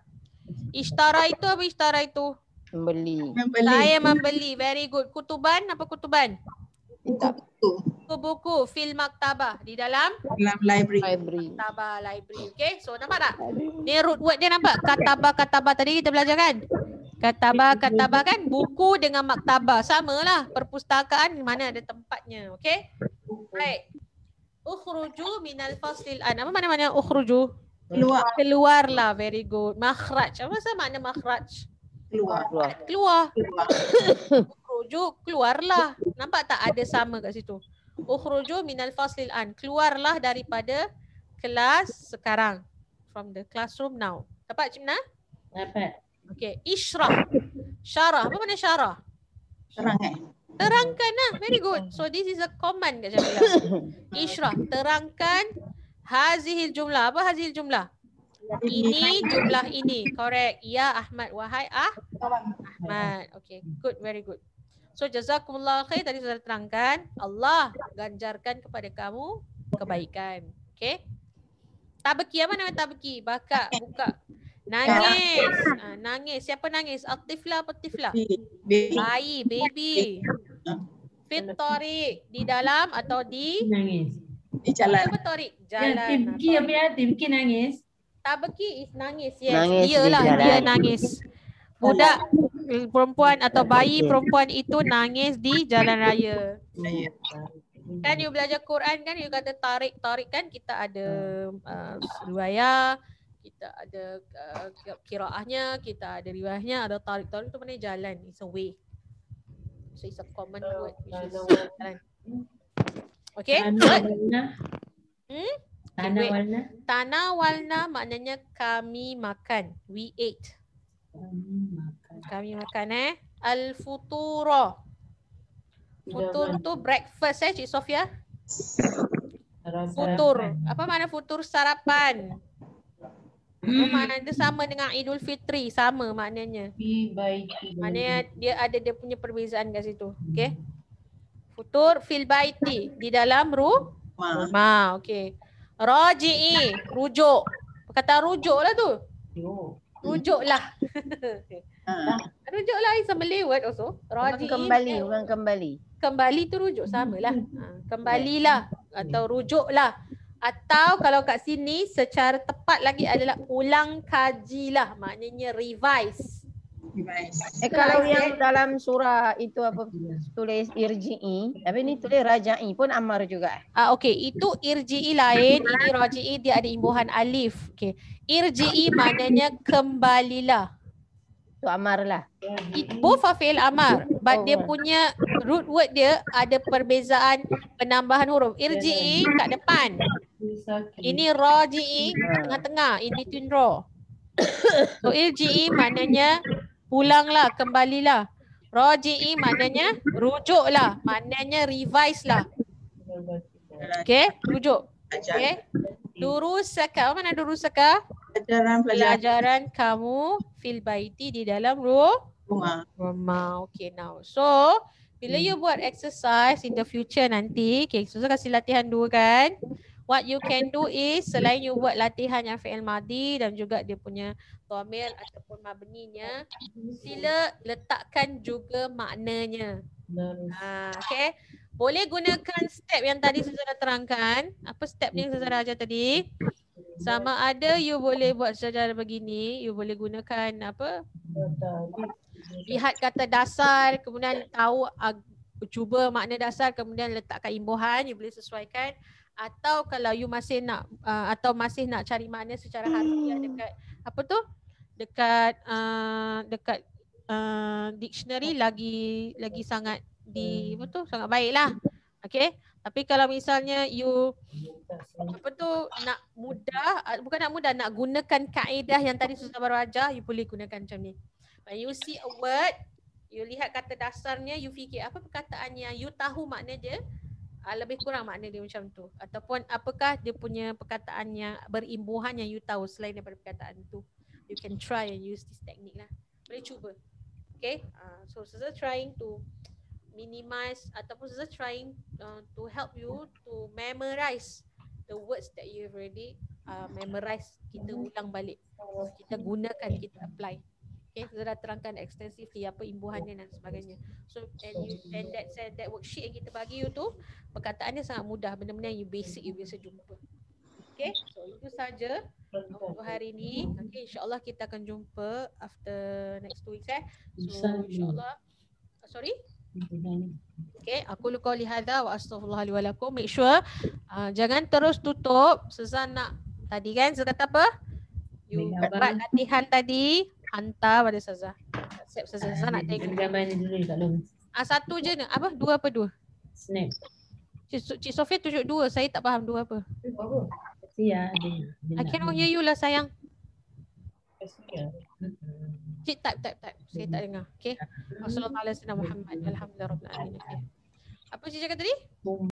Ishtara itu apa ishtara itu? membeli. Saya membeli. Very good. Kutuban apa kutuban? Buku-buku. Fil maktabah. Di dalam library. Kataba library. Okay, so nampak tak? Ni root word dia nampak? Kataba tadi kita belajar kan? Kataba kan? Buku dengan maktabah. Sama lah. Perpustakaan mana ada tempatnya. Okay? Right. Ukhruju minal faslil an. Apa mana ukhruju? Keluarlah. Very good. Makhraj. Apa makna makhraj? Keluar. Ukhruju, keluarlah. Nampak tak ada sama kat situ? Ukhruju minal faslil an. Keluarlah daripada kelas sekarang. From the classroom now. Dapat Cik Mina? Dapat. Okay. Ishrah. Syarah. Apa makna syarah? Terangkan lah. Very good. So this is a command kat Jamila. Ishrah. Terangkan hazihil jumlah. Apa hazihil jumlah? Ini jumlah ini. Correct. Ya Ahmad. Wahai Ahmad. Okay. Good. Very good. So jazakumullah khair. Tadi sudah terangkan. Allah ganjarkan kepada kamu kebaikan. Okay. Tabaki. Apa nama tabaki? Buka. Nangis. Nangis. Siapa nangis? Al-tifla apa tifla? Bayi. Baby. Fit Torik. Di dalam atau di? Nangis. Di jalan. Apa Torik? Jalan. Tifki apa ya? Tifki nangis. Tabaki is nangis. Yes. Nangis Dia di lah. jalan. Dia nangis. Budak perempuan atau bayi perempuan itu nangis di jalan raya. Kan you belajar Quran kan, you kata tarik kan, kita ada riwayah, kita ada qiraahnya, kita ada riwayahnya, ada tarik itu maknanya jalan, it's a way. So it's a common word which is jalan. Okay? Tanah warna. Tanah walna maknanya kami makan. We ate. Kami makan Al-futuro. Futur tu breakfast Cik Sofia. Futur. Apa makna futur? Sarapan. Makna dia sama dengan Idul Fitri. Sama maknanya. Maknanya dia ada dia punya perbezaan kat situ. Okay. Futur fil baiti. Di dalam rumah. Okay. Raji'i. Rujuk. Kata rujuk lah tu. Rujuklah. Rujuklah is a Malay word also. Orang Raji'i kembali, maknanya orang kembali. kembali tu rujuk samalah. Kembalilah atau rujuklah. Atau kalau kat sini secara tepat lagi adalah ulang kajilah. Maknanya revise. Kalau yang dalam surah itu apa tulis irji'i, tapi ni tulis raja'i pun amar juga. Okey, itu irji'i lain, ini raji'i dia ada imbuhan alif. Okey. Irji'i maknanya kembalilah. Tu amar lah. Both are fi'il amar, but dia punya root word dia ada perbezaan penambahan huruf. Irji'i kat depan. Ini raji'i tengah-tengah, in between ra. So irji'i maknanya pulanglah, kembalilah. Raji'i maknanya rujuklah, maknanya revise lah. Okay, rujuk. Okay. Durusaka, mana durusaka? Pelajaran kamu fil baiti di dalam rumah. Okay, now. So, bila you buat exercise in the future nanti, okay, Suza kasih latihan dua kan. What you can do is, selain you buat latihan yang fi'il madi dan juga dia punya dhamir ataupun mabninya, sila letakkan juga maknanya. Okay. Boleh gunakan step yang tadi Suza dah terangkan. Apa step yang Suza dah ajar tadi? Sama ada you boleh buat secara begini, you boleh gunakan apa? Lihat kata dasar, kemudian tahu cuba makna dasar, kemudian letakkan imbuhan, you boleh sesuaikan. Atau kalau you masih nak atau masih nak cari makna secara harfiah dekat apa tu? Dekat dictionary lagi sangat apa tu? Sangat baiklah. Okey. Tapi kalau misalnya you apa tu nak mudah, bukan nak mudah, nak gunakan kaedah yang tadi Suza baru ajar, you boleh gunakan macam ni. When you see a word, you lihat kata dasarnya, you fikir apa perkataan yang you tahu makna dia, lebih kurang makna dia macam tu. Ataupun apakah dia punya perkataan yang berimbuhan yang you tahu selain daripada perkataan tu. You can try and use this technique lah. Boleh cuba. Okay. So Suza trying to minimize ataupun Suza trying to help you to memorize the words that you have already memorized. Kita ulang balik. Kita gunakan, kita apply. Okay, Suza dah terangkan extensively apa imbuhannya dan sebagainya. So and that worksheet yang kita bagi you tu, perkataannya sangat mudah, benda-benda yang you basic you biasa jumpa. Okay, so itu saja untuk hari ni. Okay, insyaAllah kita akan jumpa after next 2 weeks So insyaAllah, sorry? Okay, aku luka lihada wa astaghfirullah li wa lakum. Make sure jangan terus tutup. Suza nak tadi kan Suza kata apa? You buat latihan tadi, hantar pada Suza. Suza nak tengok. Gambar ni dulu kat dalam. Satu je ni. Apa? Dua apa dua? Snap. Cik Sofia tunjuk dua. Saya tak faham dua apa. Apa? Ya, I cannot hear you lah sayang. Cik type. Saya tak dengar. Okay. Wassalamualaikum warahmatullahi wabarakatuh. Alhamdulillah. Apa cik cakap tadi?